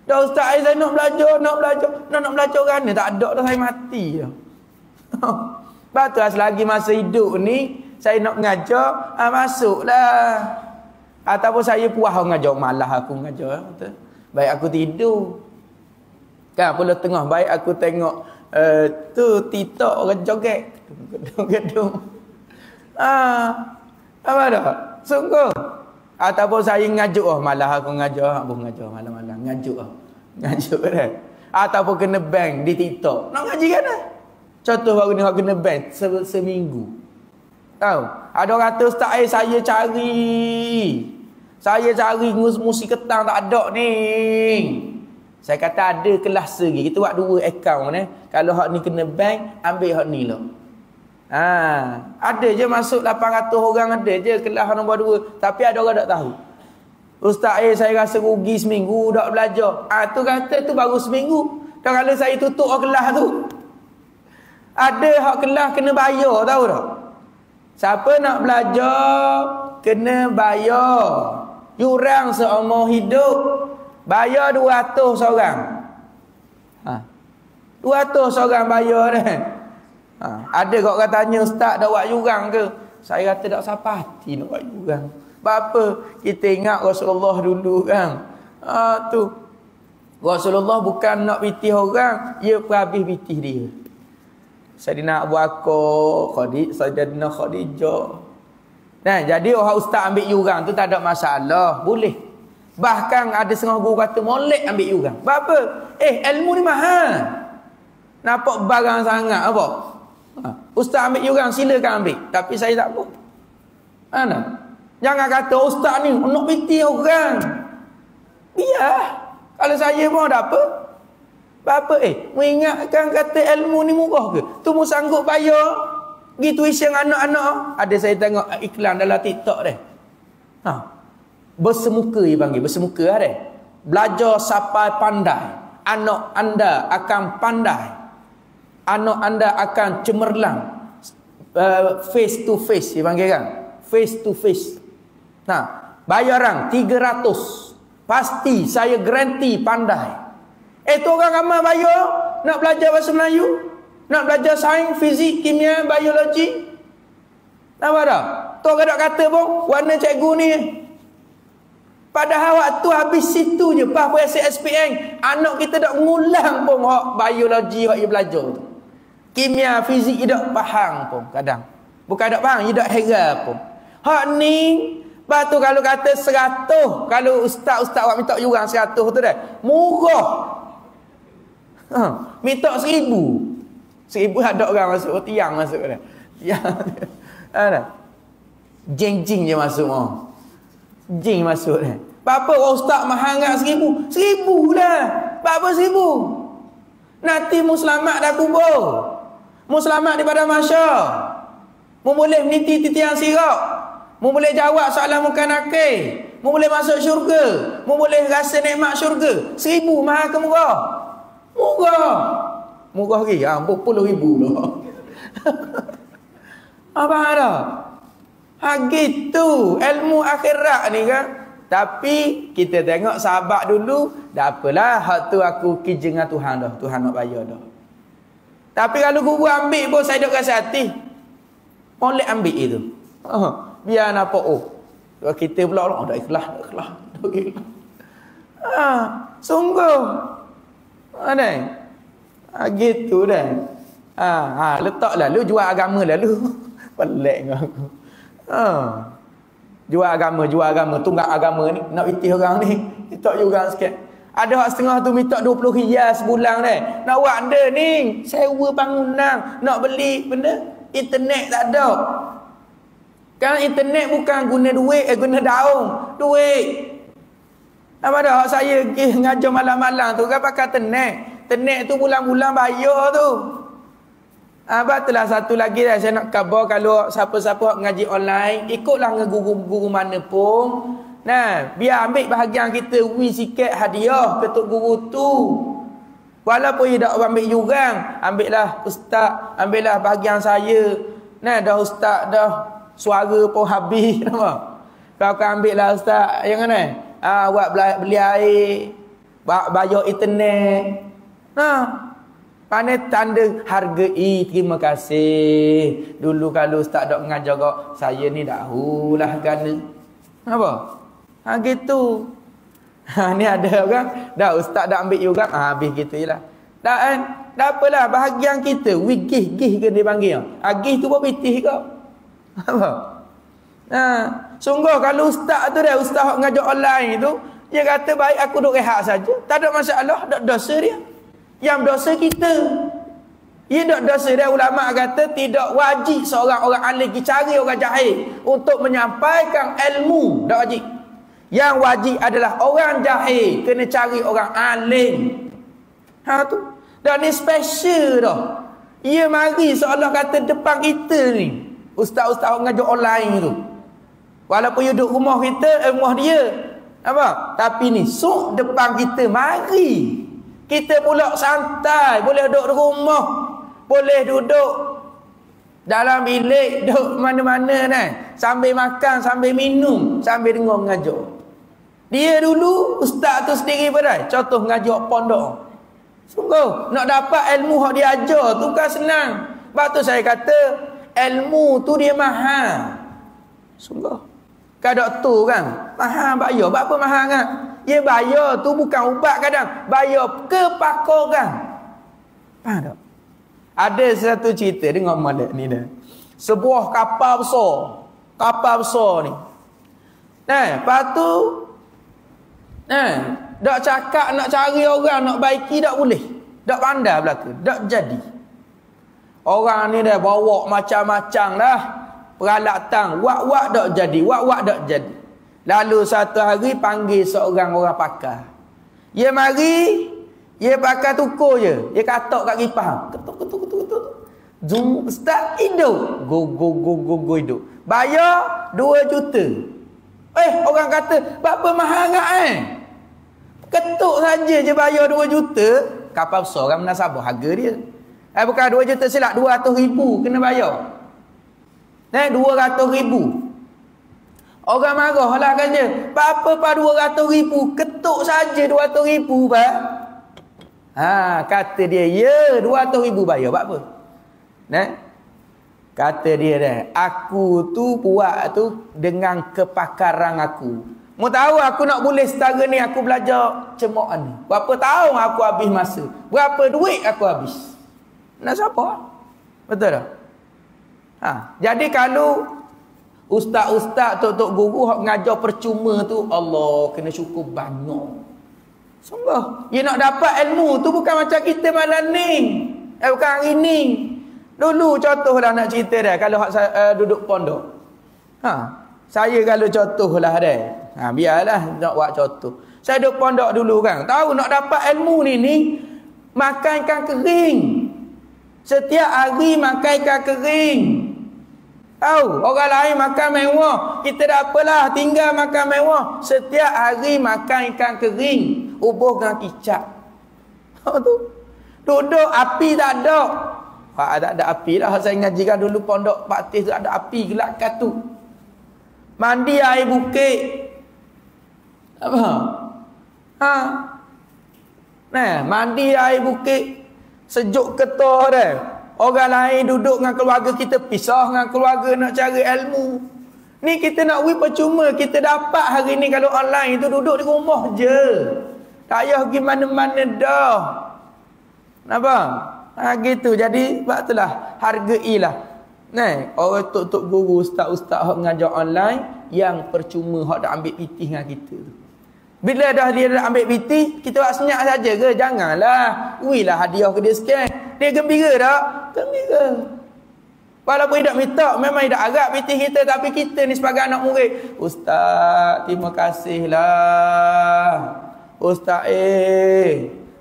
Dah ustaz saya nak belajar. Nak belajar orang ni. Tak ada dah saya mati je. Betul lah selagi masa hidup ni. Saya nak mengajar. Masuklah. Ataupun saya puas mengajar. Malah aku mengajar. Baik aku tidur. Kan 10:30. Baik aku tengok. Tu TikTok orang joget. Gedung-gedung. Apa dah? Sungguh. Ataupun saya ngajuk malah aku ngajar, malam-malam ngajuk dah. Ataupun kena bank di TikTok. Nak ngaji kan dah? Contoh baru ni hak kena bank seminggu. Tahu? Ada orang kata ustaz saya cari musik ketang tak ada ni. Saya kata ada kelas lagi. Kita buat 2 akaun ni. Kalau hak ni kena bank, ambil hak ni lah. Ada je masuk 800 orang ada je kelas nombor 2. Tapi ada orang tak tahu. Ustaz saya rasa rugi seminggu tak belajar. Tu kata tu baru seminggu. Dan kalau saya tutup kelas tu, ada hak kelas kena bayar, tahu tak? Siapa nak belajar kena bayar. Yurang seumur hidup. Bayar 200 seorang. 200 seorang bayar dah. Ada kau orang tanya ustaz dah buat jurang ke? Saya kata tak sampai hati nak buat jurang. Apa? Kita ingat Rasulullah dulu kan. Tu. Rasulullah bukan nak pitih orang, dia habis pitih dia. Sayyidina Abu Bakar, Sayyidina Khadijah. Nah, jadi orang ustaz ambil jurang tu tak ada masalah, boleh. Bahkan ada setengah guru kata molek ambil jurang. Apa? Ilmu ni mahal. Nampak barang sangat apa? Ustaz ambil jurang silakan ambil. Tapi saya tak mau. Jangan kata ustaz ni nak piti orang. Biar. Kalau saya mau ada apa? Apa mengingatkan kata ilmu ni murah ke? Tu mu sanggup bayar pergi tuition anak-anak. Ada saya tengok iklan dalam TikTok dah. Bersemuka dia panggil, bersemuka dah. Belajar sampai pandai. Anak anda akan pandai. Anak anda akan cemerlang. Face to face dia panggil kan? Face to face. Bayar orang 300. Pasti saya garanti pandai. Tu orang ramai bayar nak belajar bahasa Melayu, nak belajar sains, fizik, kimia, biologi. Nampak tak? Tu orang tak kata pun warna cikgu ni. Padahal waktu habis situ je pas SPM, anak kita tak ngulang pun hak biologi hak dia belajar tu. Kimia, fizik dia tak faham pun kadang. Bukan tak faham, dia tak heran pun. Hak ni, lepas tu kalau kata 100, kalau ustaz-ustaz awak minta jurang 100 tu dah, murah. Minta 1000. 1000 ada orang masuk, tiang masuk dah. Tiang. Ada. Jing-jing je masuk. Jing masuk dah. Apa ustaz mahal agak 1000? 1000 dah. Apa 1000? Nanti mu selamat dah kubur. Mu selamat daripada mahsyar. Mu boleh meniti titian sirat. Mu boleh jawab soalan muka nakir. Mu boleh masuk syurga. Mu boleh rasa nikmat syurga. 1000 mahal ke murah? Murah. Murah lagi. 40,000 dah. Apa ada? Gitu ilmu akhirat ni kan. Tapi kita tengok sahabat dulu, dah apalah hak tu aku kerja dengan Tuhan dah. Tuhan nak bayar dah. Tapi kalau guru ambil pun saya dok rasa hati. Molek ambil itu. Biar nampak kita pula dah ikhlas, dah ikhlas. Sungguh. Ada. Gitu dah. Letaklah lu jual agama lalu. Pelik dengan aku. Jual agama, tunggak agama ni, nak itih orang ni, minta juga sikit. Ada hak setengah tu minta 20 riyal sebulan ni. Nak buat benda ni, sewa bangunan, nak beli benda, internet tak ada. Kan internet bukan guna duit, guna daun, duit. Apa dah hak saya pergi ngajar malam-malam tu kan pakai internet. Internet tu bulan-bulan bayar tu. Itulah satu lagi dah saya nak khabar kalau siapa-siapa mengaji online, ikutlah dengan guru-guru mana pun. Nah, biar ambil bahagian kita win sikit hadiah ketuk guru tu. Walaupun dia tak ambil jurang, ambillah ustaz, ambillah bahagian saya. Nah, dah ustaz dah suara pun habis apa. Kau akan ambillah ustaz yang mana? Buat beli air, bayar internet. Mana tanda hargai, terima kasih. Dulu kalau ustaz dok mengajar kau, saya ni dahulah gana. Apa? Gitu. Ni ada orang, dah ustaz dah ambil juga, habis gitu jelah. Dah kan? Dah apalah bahagian kita, gih ke dia panggil. Gih tu pun pitih kau. Apa? Sungguh kalau ustaz tu dah, ustaz mengajar online tu, dia kata baik aku duk rehat saja. Tak ada masalah, tak dosa dia. Yang dosa kita. Ia tak dosa dia. Ulama kata tidak wajib seorang orang alim pergi cari orang jahil untuk menyampaikan ilmu. Tak wajib. Yang wajib adalah orang jahil kena cari orang alim. Tu. Dan ni special dah. Ia mari seolah kata depan kita ni. Ustaz-ustaz mengajar online tu. Walaupun dia duduk rumah kita, rumah dia. Apa? Tapi ni sok depan kita mari. Kita pula santai, boleh duduk di rumah, boleh duduk dalam bilik, duduk mana-mana kan, sambil makan, sambil minum, sambil dengar mengajar. Dia dulu ustaz tu sendiri pada contoh mengajar pondok. Sungguh nak dapat ilmu yang dia ajar tu bukan senang. Sebab tu saya kata ilmu tu dia mahal. Sungguh. Kadang tu kan mahal bayar. Apa mahal kan? Dia bayar tu bukan ubat kadang. Bayar kepakoran. Faham tak? Ada satu cerita dengar malam ni dah. Sebuah kapal besar. Kapal besar ni. Lepas tu dak cakap nak cari orang nak baiki tak boleh. Dak pandai belaka. Dak jadi. Orang ni dah bawa macam-macam dah. Peralatan. Wak-wak dak jadi. Wak-wak dak jadi. Lalu satu hari panggil seorang orang pakar. Dia mari, dia pakai tukur je. Dia katok kat kipas. Ketuk. Zoom start hidup. Go hidup. Bayar 2 juta. Orang kata, berapa mahal kan? Ketuk saja je bayar 2 juta. Kapal besar kan menasabah harga dia. Bukan 2 juta silap, 200,000 kena bayar. 200,000. Orang marah lah kan je. Apa 200,000? Ketuk saja 200,000 pak. Kata dia, ya 200,000 bayar. Buat apa? Nah, kata dia dah, aku tu buat tu dengan kepakaran aku. Mau tahu aku nak boleh setara ni, aku belajar cemoan ni. Berapa tahun aku habis masa? Berapa duit aku habis? Nak siapa? Betul tak? Jadi kalau ustaz-ustaz, tok-tok guru hak mengajar percuma tu, Allah kena syukur banyak. Sungguh. Dia nak dapat ilmu tu bukan macam kita malam ni. Bukan hari ni. Dulu contohlah nak cerita dah. Kalau duduk pondok. Saya kalau contohlah dah. Biarlah nak buat contoh. Saya duduk pondok dulu kan. Tahu nak dapat ilmu ni makan ikan kering. Setiap hari makan ikan kering. Tahu, orang lain makan mewah, kita dah apalah, tinggal makan mewah. Setiap hari makan ikan kering, ubuh dengan kicap. Tu. Duduk api tak ada. Tak ada api lah. Saya ngajikan dulu pondok Paktis tu ada api gelap katu. Mandi air bukit. Apa? Mandi air bukit. Sejuk ketor dah. Orang lain duduk dengan keluarga kita, pisah dengan keluarga nak cari ilmu. Ni kita nak percuma. Kita dapat hari ni kalau online tu duduk di rumah je. Tak payah pergi mana-mana dah. Kenapa? Gitu. Jadi sebab itulah hargailah. Orang tok-tok guru, ustaz-ustaz hak mengajar online yang percuma hak dak ambil PT dengan kita tu. Bila dah dia dah ambil PT, kita buat senyap saja ke? Janganlah. Wilah hadiah ke dia sikit. Dia gembira tak? Gembira. Walaupun dia tak minta, memang dia tak harap PT kita, tapi kita ni sebagai anak murid, ustaz, terima kasihlah. Ustaz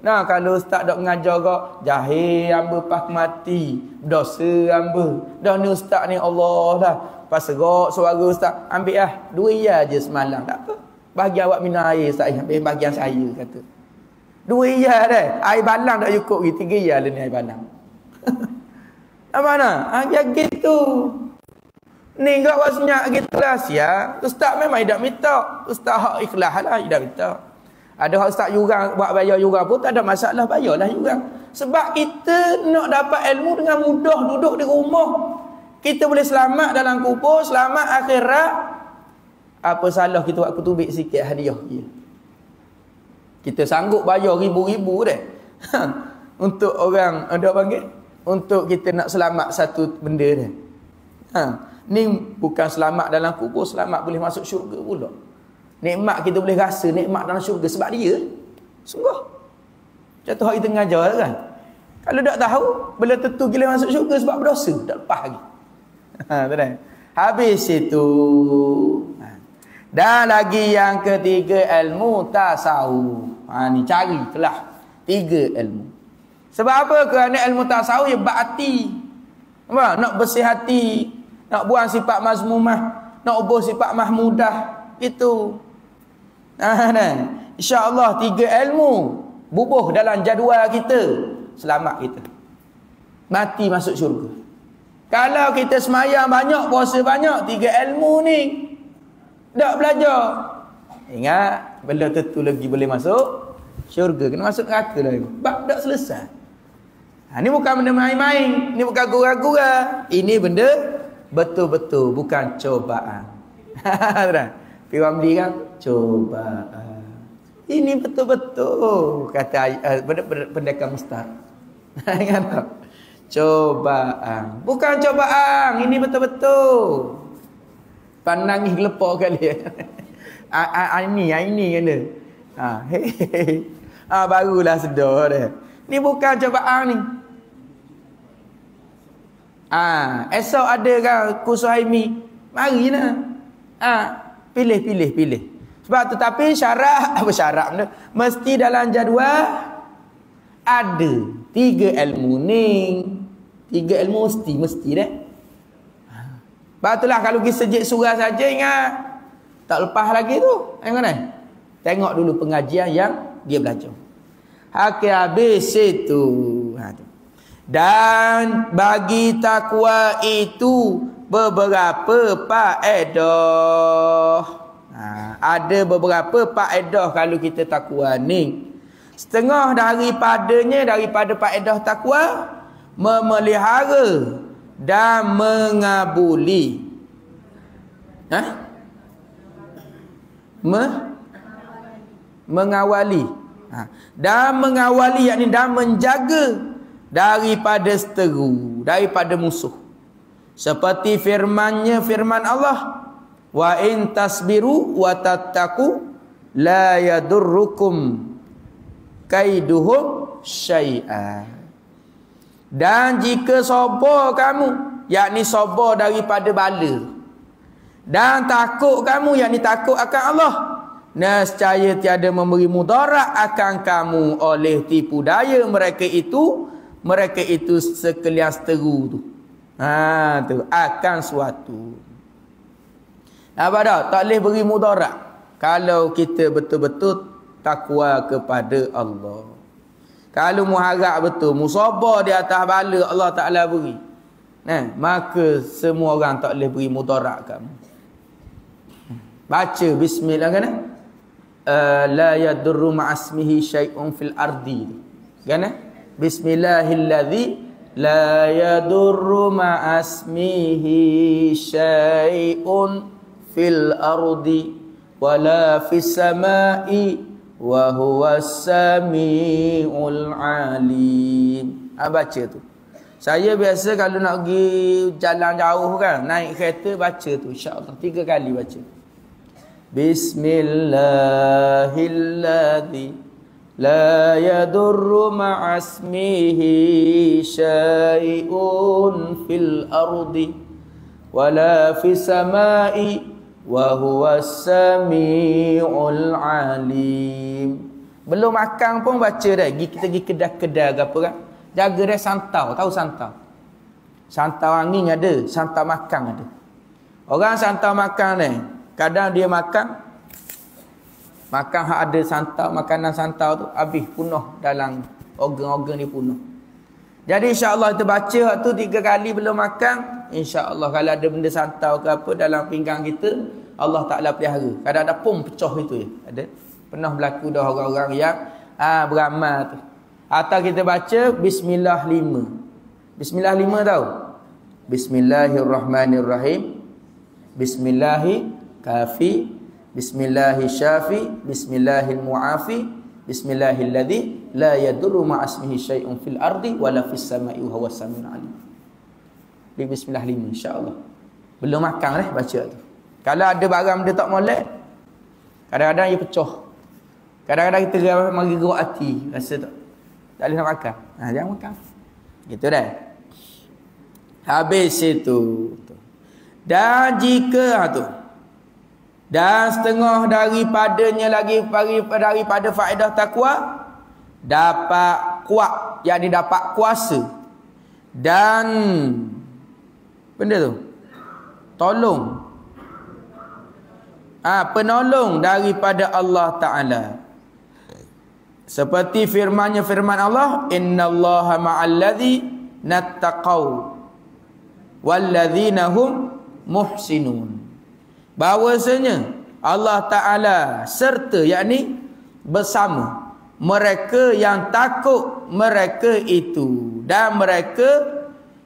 Nah, kalau ustaz dok mengajar kau, jahil hamba pas mati, dosa hamba. Dah ni ustaz ni Allah dah. Pas serak suara ustaz, ambil lah 2 ya je semalam. Tak apa. Bagi awak minum air ustaz, ambil bagian saya kata. 2 ya dah. Air balang tak cukup lagi, 3 ya lah ni air balang. Apa nak? Dia gitu. Ni enggak buat senyap gitulah sia. Ustaz memang tidak minta. Ustaz hak ikhlas lah, tidak minta. Ada hak ustaz jurang buat bayar jurang pun tak ada masalah, bayarlah jurang. Sebab kita nak dapat ilmu dengan mudah duduk di rumah. Kita boleh selamat dalam kubur, selamat akhirat. Apa salah kita buat kutubik sikit hadiah dia. Kita sanggup bayar ribu-ribu dah. Untuk orang ada panggil, untuk kita nak selamat satu benda dah. Ni bukan selamat dalam kubur, selamat boleh masuk syurga pula. Nikmat kita boleh rasa nikmat dalam syurga sebab dia. Sungguh. Contoh kita mengajar kan. Kalau tak tahu, belum tentu kita masuk syurga sebab berdosa, tak lepas lagi. Tenang. Habis itu. Dan lagi yang ketiga, ilmu tasawuf. Ni cari telah 3 ilmu. Sebab apa? Kerana ilmu tasawuf ia berhati. Apa? Nak bersih hati, nak buang sifat mazmumah, nak ubah sifat mahmudah. Itu. InsyaAllah 3 ilmu bubuh dalam jadual kita, selamat kita. Mati masuk syurga. Kalau kita semayang banyak, puasa banyak, 3 ilmu ni tak belajar, ingat, belum tentu lagi boleh masuk syurga. Kena masuk neraka lah. Bab tak selesai. Ni bukan benda main-main. Ni bukan gurau-gurau. Ini benda betul-betul, bukan cobaan. Piramli kan? Cobaan. Ini betul-betul, kata pendekar Mustaq. Ingat tak? Cobaan. Bukan cobaan. Ini betul-betul. Pandang ni gelepar kali. Ini kan dia. Barulah sedar dia. Ni bukan cobaan ni. Esok ada kan Kusuhaimi. Mari nak. Pilih. Sebab tu, tapi syarat, apa syarat benda? Mesti dalam jadual ada 3 ilmu ni. 3 ilmu mesti dah. Sebab itulah kalau pergi sejid surah saja, ingat. Tak lepas lagi tu. Tengok dulu pengajian yang dia belajar. Habis itu. Dan bagi takwa itu beberapa faedah. Ada beberapa faedah kalau kita takwa ni. Setengah daripada faedah takwa, memelihara dan mengabuli. Mengawali. Dan mengawali, yakni dan menjaga daripada seteru, daripada musuh. Seperti firman Allah, wa in tasbiru wa tattaqu la yadurrukum kaiduhum syai'a. Dan jika sabar kamu, yakni sabar daripada bala, dan takut kamu, yakni takut akan Allah, nescaya tiada memberi mudarat akan kamu oleh tipu daya mereka itu sekalian seteru tu. Tu akan suatu. Apa dah? Tak boleh beri mudarat kalau kita betul-betul takwa kepada Allah. Kalau muharap betul, musabar di atas bala Allah Ta'ala beri, maka semua orang tak boleh beri mudarat kamu. Baca bismillah kan? La yadurru ma'asmihi syai'un fil ardi. Kan? Bismillahilladzi la yadurru ma'asmihi syai'un fil ardi wala fis sama'i wa huwas samiul alim. Baca tu. Saya biasa kalau nak pergi jalan jauh kan, naik kereta baca tu, insya-Allah 3 kali baca. Bismillahilladzi la yadurru ma'asmihi syai'un fil ardi wala fis sama'i wa huwas samiul alim. Belum makan pun baca dah. Kita pergi kedai-kedai ke apa kan, jaga dia santau. Tahu santau? Santau angin ada, santau makan ada. Orang santau makan ni, kadang dia makan hak ada santau, makanan santau tu habis punah dalam organ-organ dia punah. Jadi insya-Allah kita baca hak tu 3 kali belum makan, insya-Allah kalau ada benda santau ke apa dalam pinggang kita, Allah Taala pelihara. Kadang ada pom pecah itu ya. Ada pernah berlaku dah orang-orang yang beramal tu. Atau kita baca bismillah 5. Bismillah 5 tahu? Bismillahirrahmanirrahim. Bismillahi kafi. Bismillahi syafi, bismillahil mu'afi, bismillahilladzi la yadurru ma'asmihi syai'un fil ardi wala fis sama'i wa huwas samiul alim. Bismillah 5 insya-Allah. Belum makan dah baca tu. Kalau ada barang dia tak molek, kadang-kadang ia pecah. Kadang-kadang kita mari gerak hati, rasa tak boleh nak makan. Jangan makan. Gitu dah. Habis itu. Dan jika tu, dan setengah daripadanya lagi daripada faedah takwa, dapat kuat, yakni dapat kuasa dan benda tu tolong, penolong daripada Allah Ta'ala. Seperti firman Allah, innallaha ma'alladzi nattaqau walladzina hum muhsinun. Bahawasanya Allah Ta'ala serta, yakni bersama mereka yang takut mereka itu, dan mereka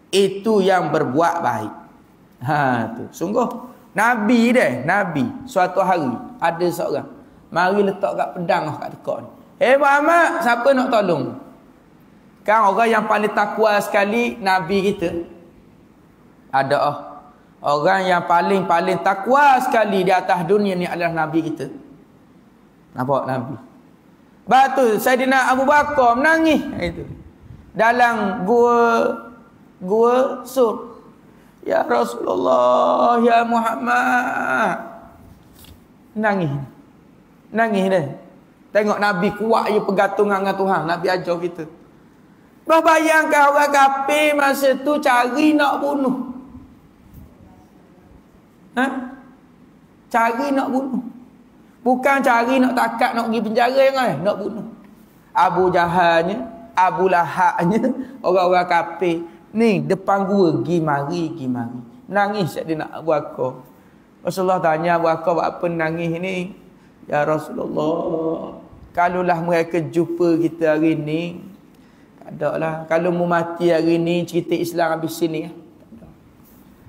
itu yang berbuat baik. Tu sungguh Nabi suatu hari ada seorang mari letak kat pedang kat tekak ni. Muhammad, siapa nak tolong? Kan orang yang paling takwa sekali Nabi kita. Ada orang yang paling takwa sekali di atas dunia ni adalah Nabi kita. Nampak Nabi? Batu Saidina Abu Bakar menangis itu dalam gua Sur. Ya Rasulullah, ya Muhammad. Nangis dah. Tengok Nabi kuat je pergantungan dengan Tuhan. Nabi ajar kita. Bayangkan orang kafir masa tu cari nak bunuh. Cari nak bunuh. Bukan cari nak takat nak pergi penjara yang nak bunuh. Abu Jahalnya, Abu Lahabnya orang-orang kafir ni depan gua gi mari. Nangis dia nak buat apa. Rasulullah tanya buat apa nangis ni? Ya Rasulullah, kalaulah mereka jumpa kita hari ni, tak ada lah. Kalau mu mati hari ni, cerita Islam habis sini.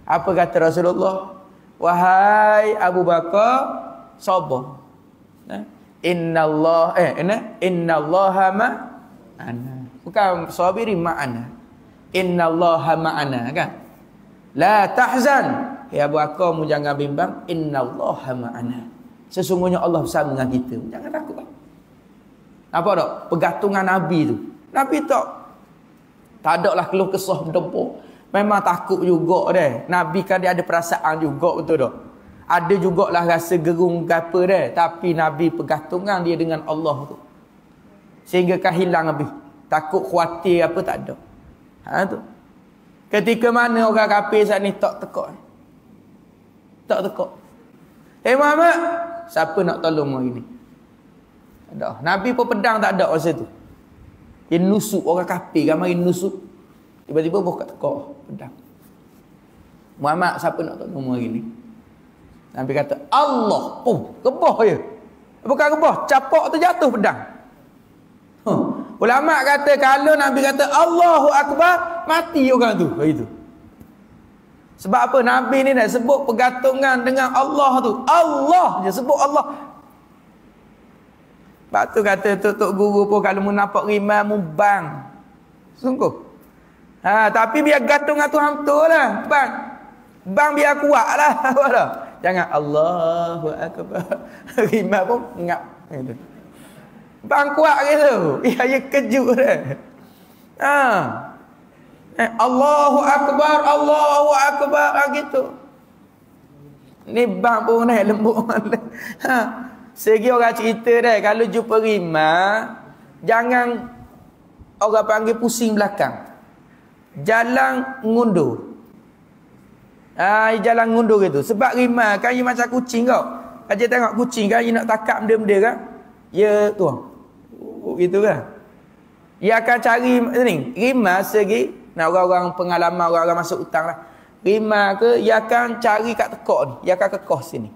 Apa kata Rasulullah? Wahai Abu Bakar, sabar. Innallaha ma'ana. Bukan sabiri ma'ana. Innallaha ma'ana kan? La tahzan. Ya Abu Bakar, mu jangan bimbang. Innallaha ma'ana. Sesungguhnya Allah bersama dengan kita. Jangan takut. Apa tak? Pergantungan Nabi tu. Nabi tak ada lah keluh kesah berdempur. Memang takut juga deh. Nabi kan dia ada perasaan juga, betul tak? Ada jugalah rasa gerung ke apa deh. Tapi Nabi pergantungan dia dengan Allah tu. Sehingga kan hilang habis. Takut khawatir apa tak ada. Tu. Ketika mana orang kafir saat ni tak tekak. Tak tekak. Muhammad, siapa nak tolong hari ni? Tak ada. Nabi pun pedang tak ada masa tu. Dia nusuk orang kafir, ramai nusuk. Tiba-tiba buka tekak pedang. Muhammad, siapa nak tolong hari ni? Nabi kata, Allah. Oh, rebah je. Bukan rebah, capak tu jatuh pedang. Ulama kata kalau Nabi kata Allahu Akbar, mati orang tu. Begitu. Sebab apa? Nabi ni nak sebut pergantungan dengan Allah tu. Allah je sebut Allah. Sebab tu kata tok guru pun kalau mu nampak rimah mu bang. Sungguh. Tapi biar gantung dengan Tuhan betul lah. Bang biar kuat lah. Jangan Allahu Akbar. Rimah pun ngap. Bang kuat gitu. Ia kejut dah. Allahu Akbar, Allahu Akbar gitu. Ni bang pun naik lembut. Segi orang cerita dah, kalau jumpa rimah, jangan orang panggil pusing belakang. Jalan ngundur. Jalan ngundur gitu. Sebab rimah kan dia macam kucing kau. Aja tengok kucing kan dia nak takap benda-benda kan. Ya tuan. Gitu kan. Dia akan cari ni, rimah segi nah orang-orang pengalaman orang-orang masuk hutang lah. Rimah ke dia akan cari kat tekak ni, dia akan kekeh sini.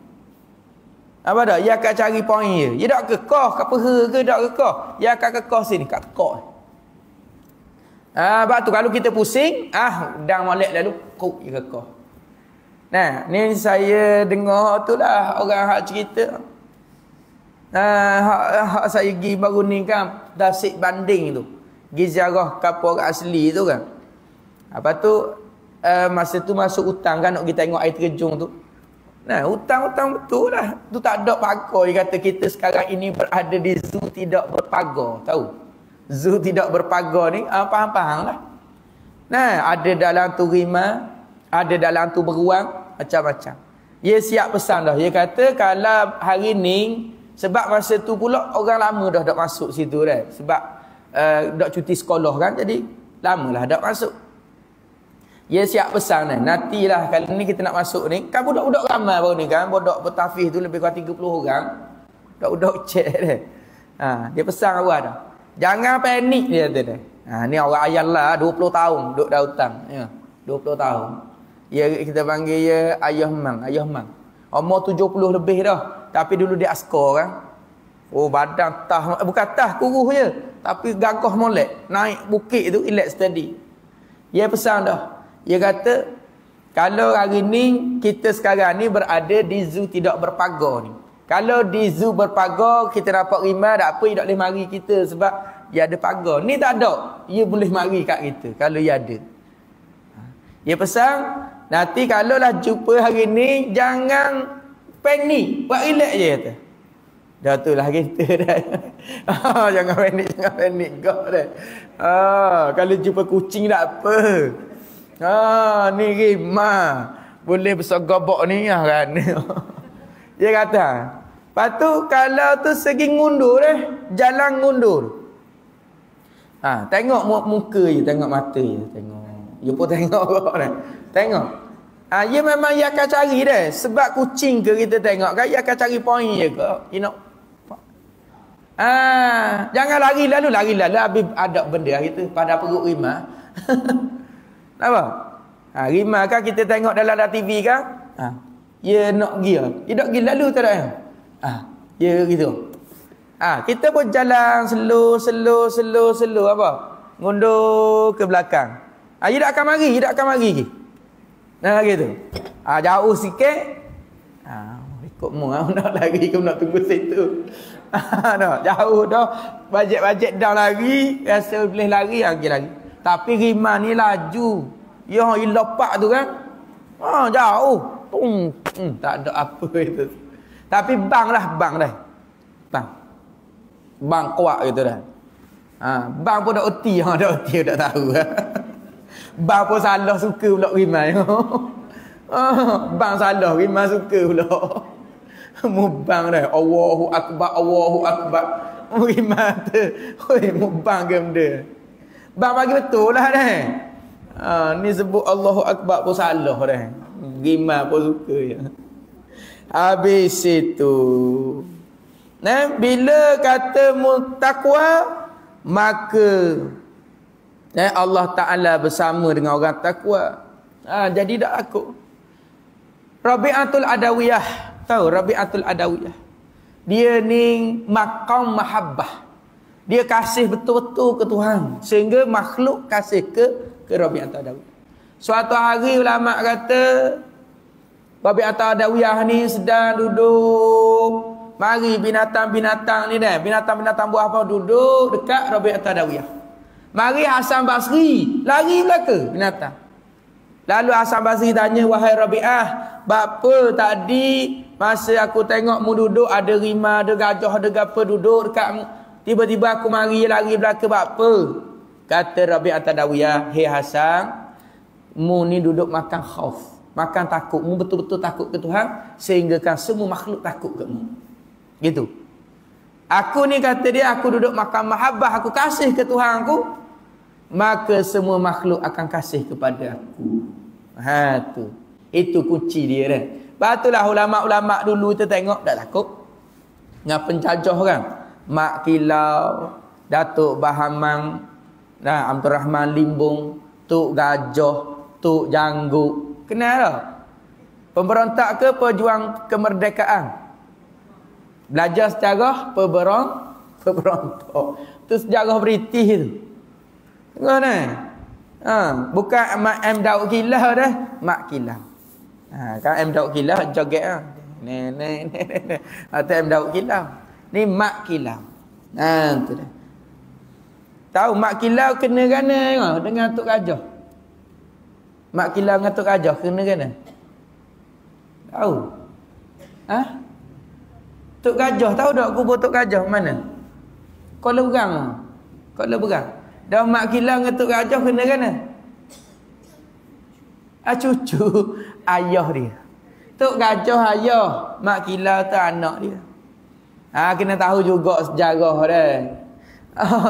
Apa dak? Dia akan cari poin dia. Dia tak kekeh kat peha ke tak kekeh. Dia akan kekeh sini kat tekak ni. Sebab tu kalau kita pusing, dah molek lalu kok dia kekeh. Nah, ni saya dengar tu lah orang hak cerita. Hak saya pergi baru ni kan Tasik Banding tu. Pergi ziarah kapal orang asli tu kan. Lepas tu masa tu masuk hutang kan nak pergi tengok air terjun tu. Nah, hutang-hutang betul lah. Tu tak ada pagar. Dia kata kita sekarang ini berada di zoo tidak berpagar. Tahu? Zoo tidak berpagar ni faham-faham lah. Nah, ada dalam tu rimah, ada dalam tu beruang, macam-macam. Dia siap pesan dah. Dia kata kalau hari ni, sebab masa tu pula orang lama dah tak masuk situ dah. Sebab dah cuti sekolah kan, jadi lamalah dah masuk. Dia siap pesan dah. Nantilah kalau ni kita nak masuk ni, kan budak-budak ramai baru ni kan, budak bertafis tu lebih kurang 30 orang. Budak-budak cek dah. Dia pesan awak dah. Jangan panik dia kata dah. Ni orang ayah lah 20 tahun duduk dah hutang. Ya, 20 tahun. Ya, kita panggil dia Ayah Mang. Umur 70 lebih dah. Tapi dulu dia askar kan. Oh, badan tah, bukan tah kurus je, tapi gagah molek. Naik bukit tu relax steady. Dia pesan dah. Dia kata kalau hari ni kita sekarang ni berada di zoo tidak berpagar ni. Kalau di zoo berpagar kita dapat rimah tak apa, dia tak boleh mari kita sebab dia ada pagar. Ni tak ada. Dia boleh mari kat kita kalau dia ada. Dia pesan nanti kalau lah jumpa hari ni jangan panik, buat relax je kata. Dah tu lah kita dah. Jangan panik kau dah. Kalau jumpa kucing tak apa. Ni rimah. Boleh besar gobok ni kan. Dia kata. Lepas tu kalau tu segi ngundur jalan ngundur. Tengok muka je, tengok mata je, tengok. Dia pun tengok dah. Tengok. Dia memang dia akan cari dah. Sebab kucing ke kita tengok kan, dia akan cari poin je ke. Jangan lari lalu habis ada benda itu pada perut rimah. Apa? Rimah kan kita tengok dalam TV kan? Ya nak dia. Dia nak pergi lalu tak ada. Ya gitu. Kita pun jalan slow apa? Mundur ke belakang. Dia tak akan mari. Nah gitu. Jauh sikit. Ikut mu nak lari ke nak tunggu situ. Jauh dah. Bajet dah lari, rasa boleh lari lagi. Tapi rimah ni laju. Yang ilopak tu kan. Jauh. Tak ada apa itu. Tapi bang dah. Bang kuat gitu dah. Bang pun dah OT, tak tahu. Bang pun salah suka pula rimah. Bang salah rimah suka pula. Mubang dah. Allahu akbar. Rimah tu. Mubang ke benda. Bang bagi betul lah dah. Ni sebut Allahu akbar pun salah dah. Rimah pun suka ya. Habis itu. Bila kata takwa, maka Allah Ta'ala bersama dengan orang takwa. Jadi tak takut. Rabi'atul Adawiyah. Tahu Rabi'atul Adawiyah? Dia ni maqam mahabbah. Dia kasih betul-betul ke Tuhan. Sehingga makhluk kasih ke Rabi'atul Adawiyah. Suatu hari ulama kata Rabi'atul Adawiyah ni sedang duduk. Mari binatang-binatang ni dah. Binatang-binatang buah apa duduk dekat Rabi'atul Adawiyah. Mari Hasan Basri lari belaka binatang. Lalu Hasan Basri tanya, wahai Rabi'ah, bapa tadi masa aku tengok mu duduk ada rimah, ada gajah, ada gapa duduk dekatmu. Tiba-tiba aku mari lari belaka bapa. Kata Rabi'atul Adawiyah, hei Hasan, mu ni duduk makan khauf, makan takut. Mu betul-betul takut ke Tuhan sehingga kan semua makhluk takut ke mu. Gitu. Aku ni kata dia, aku duduk makan mahabbah, aku kasih ke Tuhan aku, maka semua makhluk akan kasih kepada aku. Tu. Itu kunci dia dah. Batulah ulama-ulama dulu kita tengok tak takut. Dengan penjajah kan. Mak Kilau, Datuk Bahamang, Abdul Rahman Limbung, Tok Gajah, Tok Janggut. Kenal tak? Pemberontak ke pejuang kemerdekaan? Belajar sejarah pemberontak. Itu sejarah British tu. Tengok ni. Bukan Mak M. Daud Kilau dah. Mak Kilau. Kan M. Daud Kilau joget lah. Ni. Atau M. Daud Kilau. Ni Mak Kilau. Tu dah. Tahu Mak Kilau kena-kena dengan Tok Gajah. Mak Kilau dengan Tok Gajah kena-kena. Tahu? Tok Gajah tahu tak kubur Tok Gajah mana? Kuala Berang. Dah Mak Kilau dengan Tok Gajah kena-kena. Cucu ayah dia. Tok Gajah ayah, Mak Kilau tu anak dia. Kena tahu juga sejarah dah.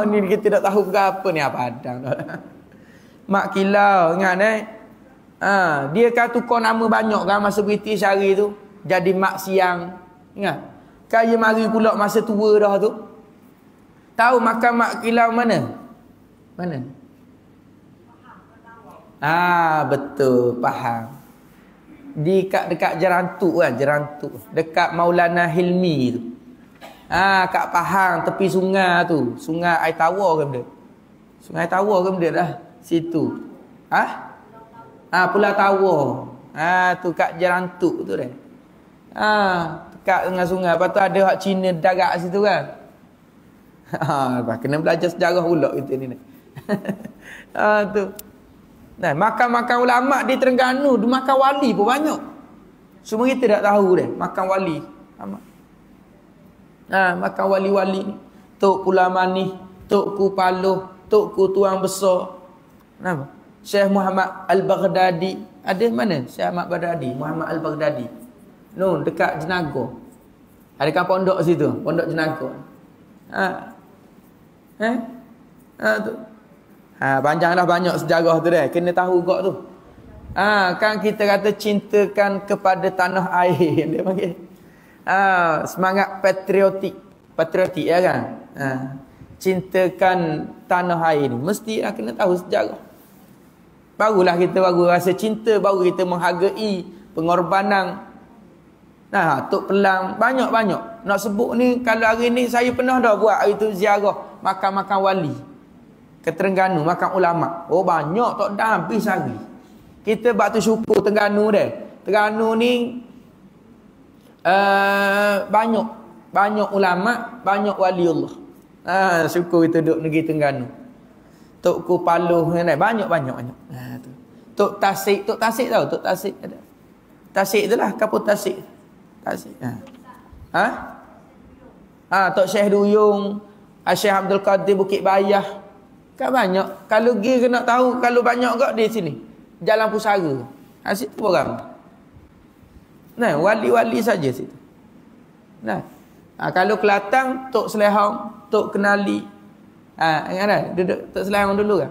Ni kita tak tahu berapa ni apa padang dah. Mak Kilau ingat dia kan tukar nama banyak kan masa British hari tu. Jadi Mak Siang. Ingat? Kaya mari pula masa tua dah tu. Tahu makan Mak Kilau mana? Betul, faham. Dekat Jerantuk kan, dekat Maulana Hilmi tu. Kat Pahang tepi sungai tu, Sungai Air Tawar ke benda? Sungai Tawar ke benda dah situ. Pulau Tawar. Tu kat Jerantuk tu dah. Dekat dengan sungai. Lepas tu ada hak Cina darat situ kan. Kena belajar sejarah pula kita ni. Tu. Makan-makan ulama di Terengganu, dia makan wali pun banyak. Semua kita tak tahu dah makan wali. Makan wali-wali ni. Tok Pulau Manis, Tok Ku Paloh, Tok Ku Tuang Besar. Kenapa? Syekh Muhammad Al-Baghdadi. Ada mana? Syekh Muhammad Al-Baghdadi. Dekat Jenaga. Ada kan pondok situ, pondok Jenaga. Tu. Panjang dah banyak sejarah tu dah. Kena tahu gak tu. Kan kita kata cintakan kepada tanah air dia panggil. Semangat patriotik. patriotik ya kan. Cintakan tanah air ni mesti lah kena tahu sejarah. Barulah kita baru rasa cinta, baru kita menghargai pengorbanan. Nah, Tok Pelang banyak-banyak. Nak sebut ni, kalau hari ni saya pernah dah buat hari tu ziarah makam-makam wali ke Terengganu, makam ulama. Oh banyak, tak dah habis hari. Kita bak tu syukur Terengganu dah. Terengganu ni banyak ulama, banyak wali Allah. Syukur kita duduk negeri Terengganu. Tok Kupaluh ni banyak. Tu. Tok Tasik tahu, Tok Tasik ada. Tasik itulah Kapur Tasik. Tasik. Tok Syekh Duyung, Syekh Abdul Qadir Bukit Bayah. Kan banyak. Kalau pergi kena tahu, kalau banyak gak di sini. Jalan Pusara. Situ orang. Nah, wali-wali saja situ. Nah. Kalau Kelantan, Tok Selehong, Tok Kenali. Ingat tak? Duduk Tok Selehong dulu kan?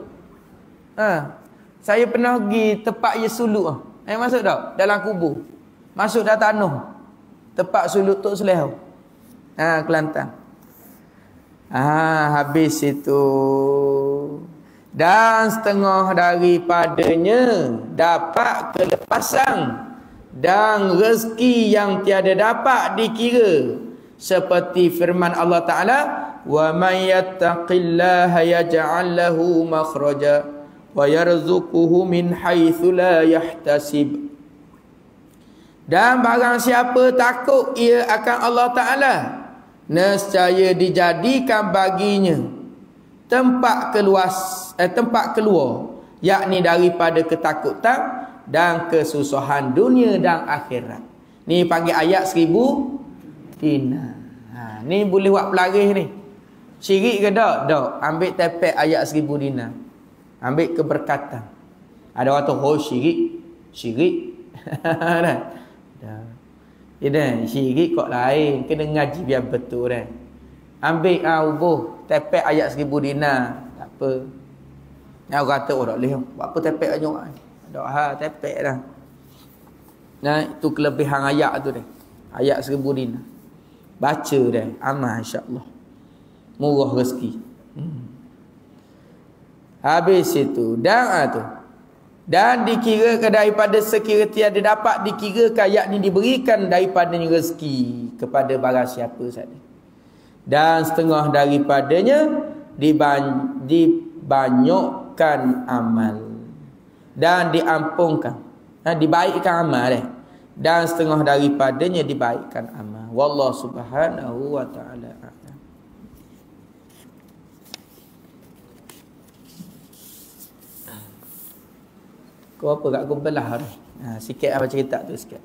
Saya pernah pergi tempat Yesuluk. Masuk tak? Dalam kubur. Masuk dalam tanah. Tempat suluk Tok Selehong. Kelantan. Habis itu. Dan setengah daripadanya dapat kelepasan dan rezeki yang tiada dapat dikira. Seperti firman Allah Ta'ala, wa may yattaqillaha yaj'al lahu makhraja wa yarzuquhu min haitsu la yahtasib. Dan barang siapa takut ia akan Allah Ta'ala, nescaya dijadikan baginya tempat keluar, yakni daripada ketakutan dan kesusahan dunia dan akhirat. Ni panggil ayat 1000 dinar. Ni boleh buat pelaris ni. Syirik ke tak? Tak. Ambil tepek ayat 1000 dinar. Ambil keberkatan. Ada orang tu, syirik. Syirik kok lain. Kena ngaji biar betul dah. Ambil ubuh tepek ayat 1000 dinar. Tak apa. Yang orang kata, tak boleh. Buat apa tepek aja orang. Tak tepek dah. Nah, itu kelebihan ayat tu dah. Ayat 1000 dinar. Baca dah. Amal insya-Allah. Murah rezeki. Habis itu. Dan dikirakan daripada sekira tiada dapat dikirakan, yakni diberikan daripadanya rezeki kepada barang siapa saja. Dan setengah daripadanya dibanyakkan amal dan diampunkan, dibaikkan amal dan setengah daripadanya dibaikkan amal. Wallahu subhanahu wa ta'ala a'lam. Kau apa kat kau belah dah. Sikit apa cerita tu sikit.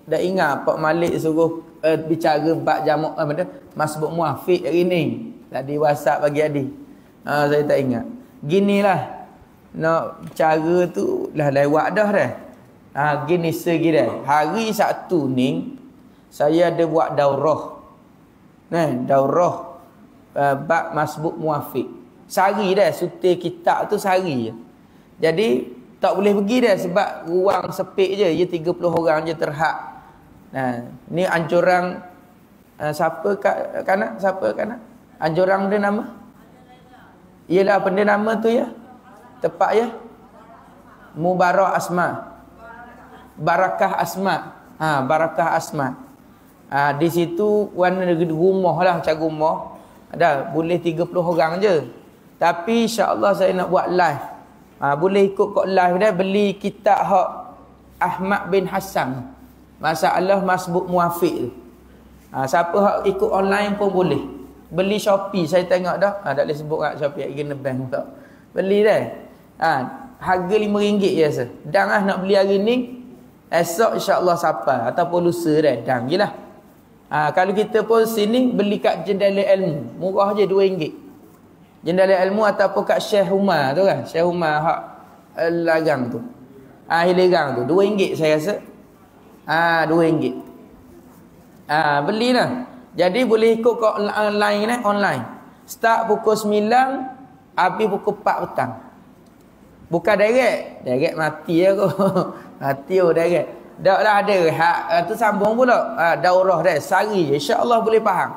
Dah ingat Pak Malik suruh bicara bab jamak masbuk muafiq hari ni. Tadi WhatsApp bagi adik. Saya tak ingat. Ginilah. Nak cara tu lah lewat dah. Gini segi dah. Hari Sabtu ni saya ada buat daurah. Daurah bab masbuk muafiq. Sehari dah sutir kitab tu sehari je. Jadi tak boleh pergi dah sebab ruang sepik je. Ia 30 orang je terhad. Ni anjuran siapa kanak? Siapa kanak? Anjuran dia nama? Ialah apa dia nama tu ya? Tepat ya? Mubarak Asma. Barakah Asma. Barakah Asma. Di situ warna rumah lah, macam rumah. Ada boleh 30 orang je. Tapi insya-Allah saya nak buat live. Boleh ikut kok live dah, beli kitab hak Ahmad bin Hassan. Masalah masbuk muafiq tu. Siapa hak ikut online pun boleh. Beli Shopee saya tengok dah. Tak boleh sebut kat Shopee kena bank tak. Beli dah. Harga RM5 biasa. Dan nak beli hari ni, esok insya-Allah sampai ataupun lusa dah. Dan jelah. Kalau kita pun sini beli kat Jendela Ilmu, murah je RM2. Jendela Ilmu ataupun kat Syekh Umar tu kan. Syekh Umar hak Lagang tu. Hilang tu RM2 saya rasa. RM2. Belilah. Jadi boleh ikut kat online. Start pukul 9, habis pukul 4 petang. Bukan direct mati aku. Mati direct. dak lah ada rehat tu sambung pula. Daurah dah sehari insya-Allah boleh faham.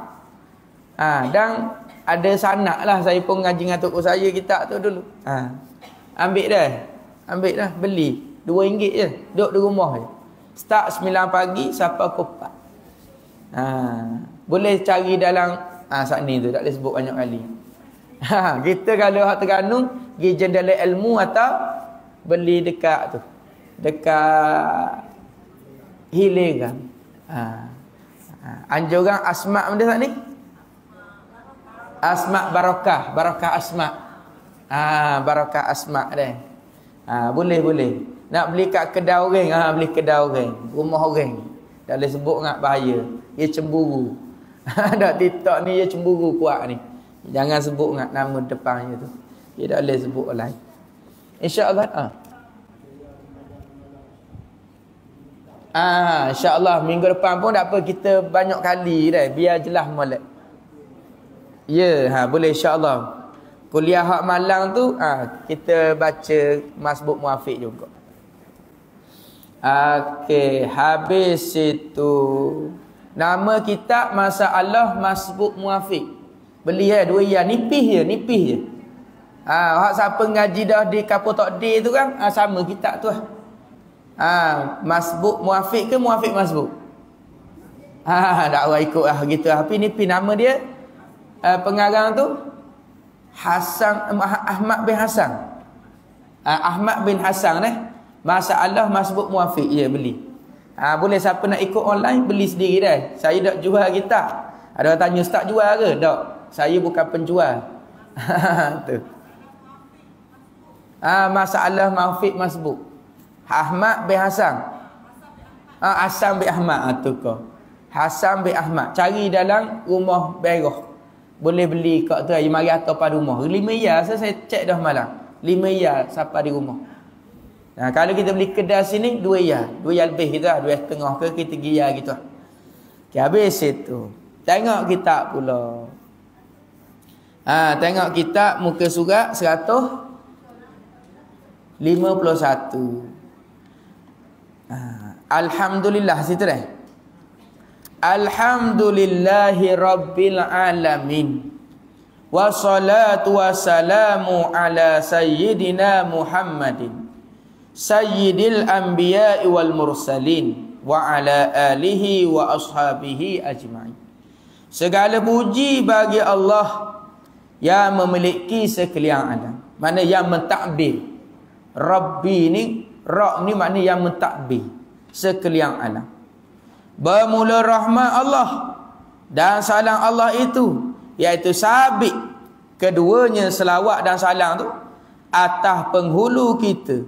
Dan ada sanak lah saya pun ngaji dengan tok saya kitab tu dulu. Ambil dah beli RM2 je, duduk di rumah je. Start 9 pagi sampai pukul 4. Boleh cari dalam saat ni tu tak boleh sebut banyak kali. Kita kalau hak Terengganu pergi Jendela Ilmu atau beli dekat tu. Dekat Hilir kan. Anjuran Asma' benda saat ni? Asma' Barakah Asma'. Barakah Asma' dah. Boleh. Nak beli kat kedai orang, beli kedai orang, rumah orang. Tak boleh sebut ngak bahaya. Dia cemburu. Dak TikTok ni dia cemburu kuat ni. Jangan sebut ngak nama depannya tu. Dia tak boleh sebut lain. Insya-Allah. Insya-Allah minggu depan pun tak apa, kita banyak kali dah biar jelas molek. Boleh insya-Allah. Kuliah hak malang tu kita baca Masbuk Muafiq juga. Okey, habis itu nama kitab Masalah Masbuk Muafiq. Beli RM2 nipis je. Hak siapa ngaji dah di Kapur Takdir tu kan sama kitab tu. Masbuk Muafiq ke Muafiq Masbuk? Tak orang ikut gitu. Tapi nipis nama dia pengarang tu Ahmad bin Hasan. Ahmad bin Hasan Masalah Masbuk Muafiq beli. Boleh siapa nak ikut online beli sendiri dah. Saya tak jual kitab. Ada orang tanya ustaz jual ke? Tak. Saya bukan penjual. Tu. Masalah Muafiq Masbuk. Ahmad bin Hasan. Hasan bin Ahmad tu kau. Hasan bin Ahmad. Cari dalam rumah Berah. Boleh beli kat tu mari atau pada rumah. RM5 saya cek dah malam. RM5 sampai di rumah. Kalau kita beli kedai sini RM2 lebih kita RM2.5 ke kita gila gitu. Habis itu. Tengok kitab pula. Tengok kitab muka surat 151. Alhamdulillah situ dah. Alhamdulillahi Rabbil Alamin. Wassalatu wassalamu ala Sayyidina Muhammadin Sayyidil Anbiya'i wal Mursalin wa ala alihi wa ashabihi ajma'in. Segala puji bagi Allah yang memiliki sekalian alam. Mana yang mentakbir. Rabbi ni, Rabb ni makna yang mentakbir sekalian alam. Bermula rahmat Allah dan salam Allah itu, iaitu sabit keduanya selawat dan salam tu atas penghulu kita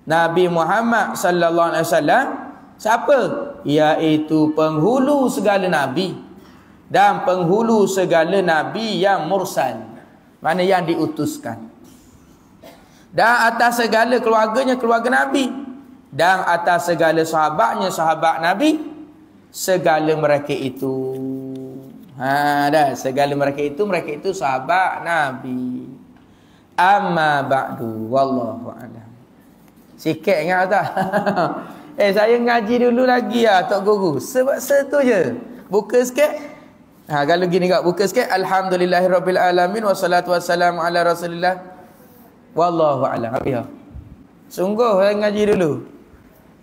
Nabi Muhammad sallallahu alaihi wasallam. Siapa? Iaitu penghulu segala nabi dan penghulu segala nabi yang mursal, mana yang diutuskan, dan atas segala keluarganya keluarga nabi, dan atas segala sahabatnya sahabat nabi. Segala mereka itu segala mereka itu sahabat Nabi. Amma ba'du wallahu a'lam. Sikit ingat tak? Saya ngaji dulu lagi Tok Guru. Sebab setu je. Buka sikit. Kalau gini kak buka sikit. Alhamdulillahirabbil alamin wassalatu wassalamu ala Rasulillah. Wallahu a'lam. Habis. Sungguh saya ngaji dulu.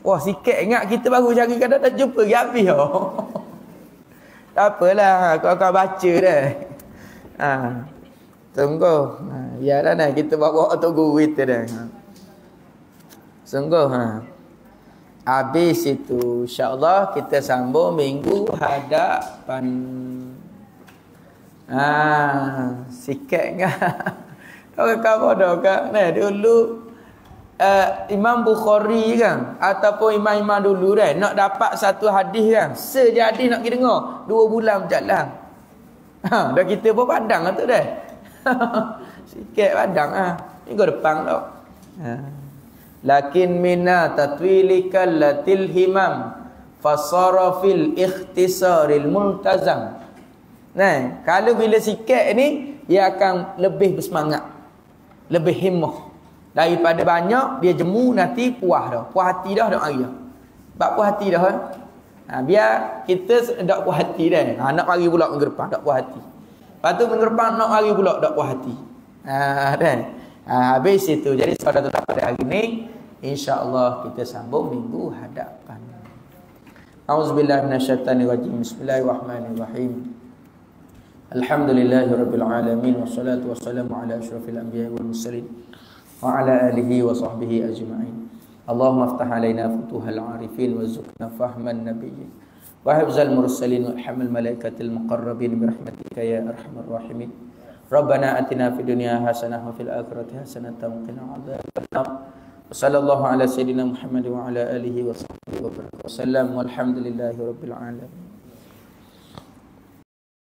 Wah, sikit ingat kita baru cari kadang dah jumpa habis. Tak apalah, kau baca dah. Sungguh. Biarlah kita bawa Tok Guru kita dah. Sungguh. Habis itu insya-Allah kita sambung minggu hadapan. Sikit ingat. Kau dah kan. Dulu Imam Bukhari kan ataupun imam-imam dulu kan nak dapat satu hadis kan sejadi nak pergi dengar 2 bulan berjalan. Dah kita pun padang tu dah. Sikit padang minggu depan dah. Lakin minna tatwilikal latil himam fasara fil ikhtisaril multazam. Kalau bila sikit ni dia akan lebih bersemangat, lebih himmah. Daripada banyak dia jemu nanti puas dah. Puas hati dah hari dah. Bak puas hati dah. Biar kita tak puas hati dah. Nak mari pula minggu depan tak puas hati. Lepas tu minggu depan nak mari pula tak puas hati. Dan habis itu. Jadi saudara tetap pada hari ini, insya-Allah kita sambung minggu hadapan. Auzubillahi minasyaitanirrajim. Bismillahirrahmanirrahim. Alhamdulillahirabbil alamin wassalatu wassalamu ala asyrafil anbiya'i wal mursalin wa ala alihi wa sahbihi ajma'in. Allahumma aftah alaina futuhal arifin warzuqna fahman nabiyyin wa hifzal mursalin wa hamil malaikatil muqarrabin bi rahmatika ya arhamar rahimin. Rabbana atina fid dunya hasanah wa fil akhirati hasanah wa qina adzabannar. Sallallahu ala sayyidina Muhammad wa ala alihi wa sahbihi wa barakatuh. Wassalamu alhamdulillahi rabbil alamin.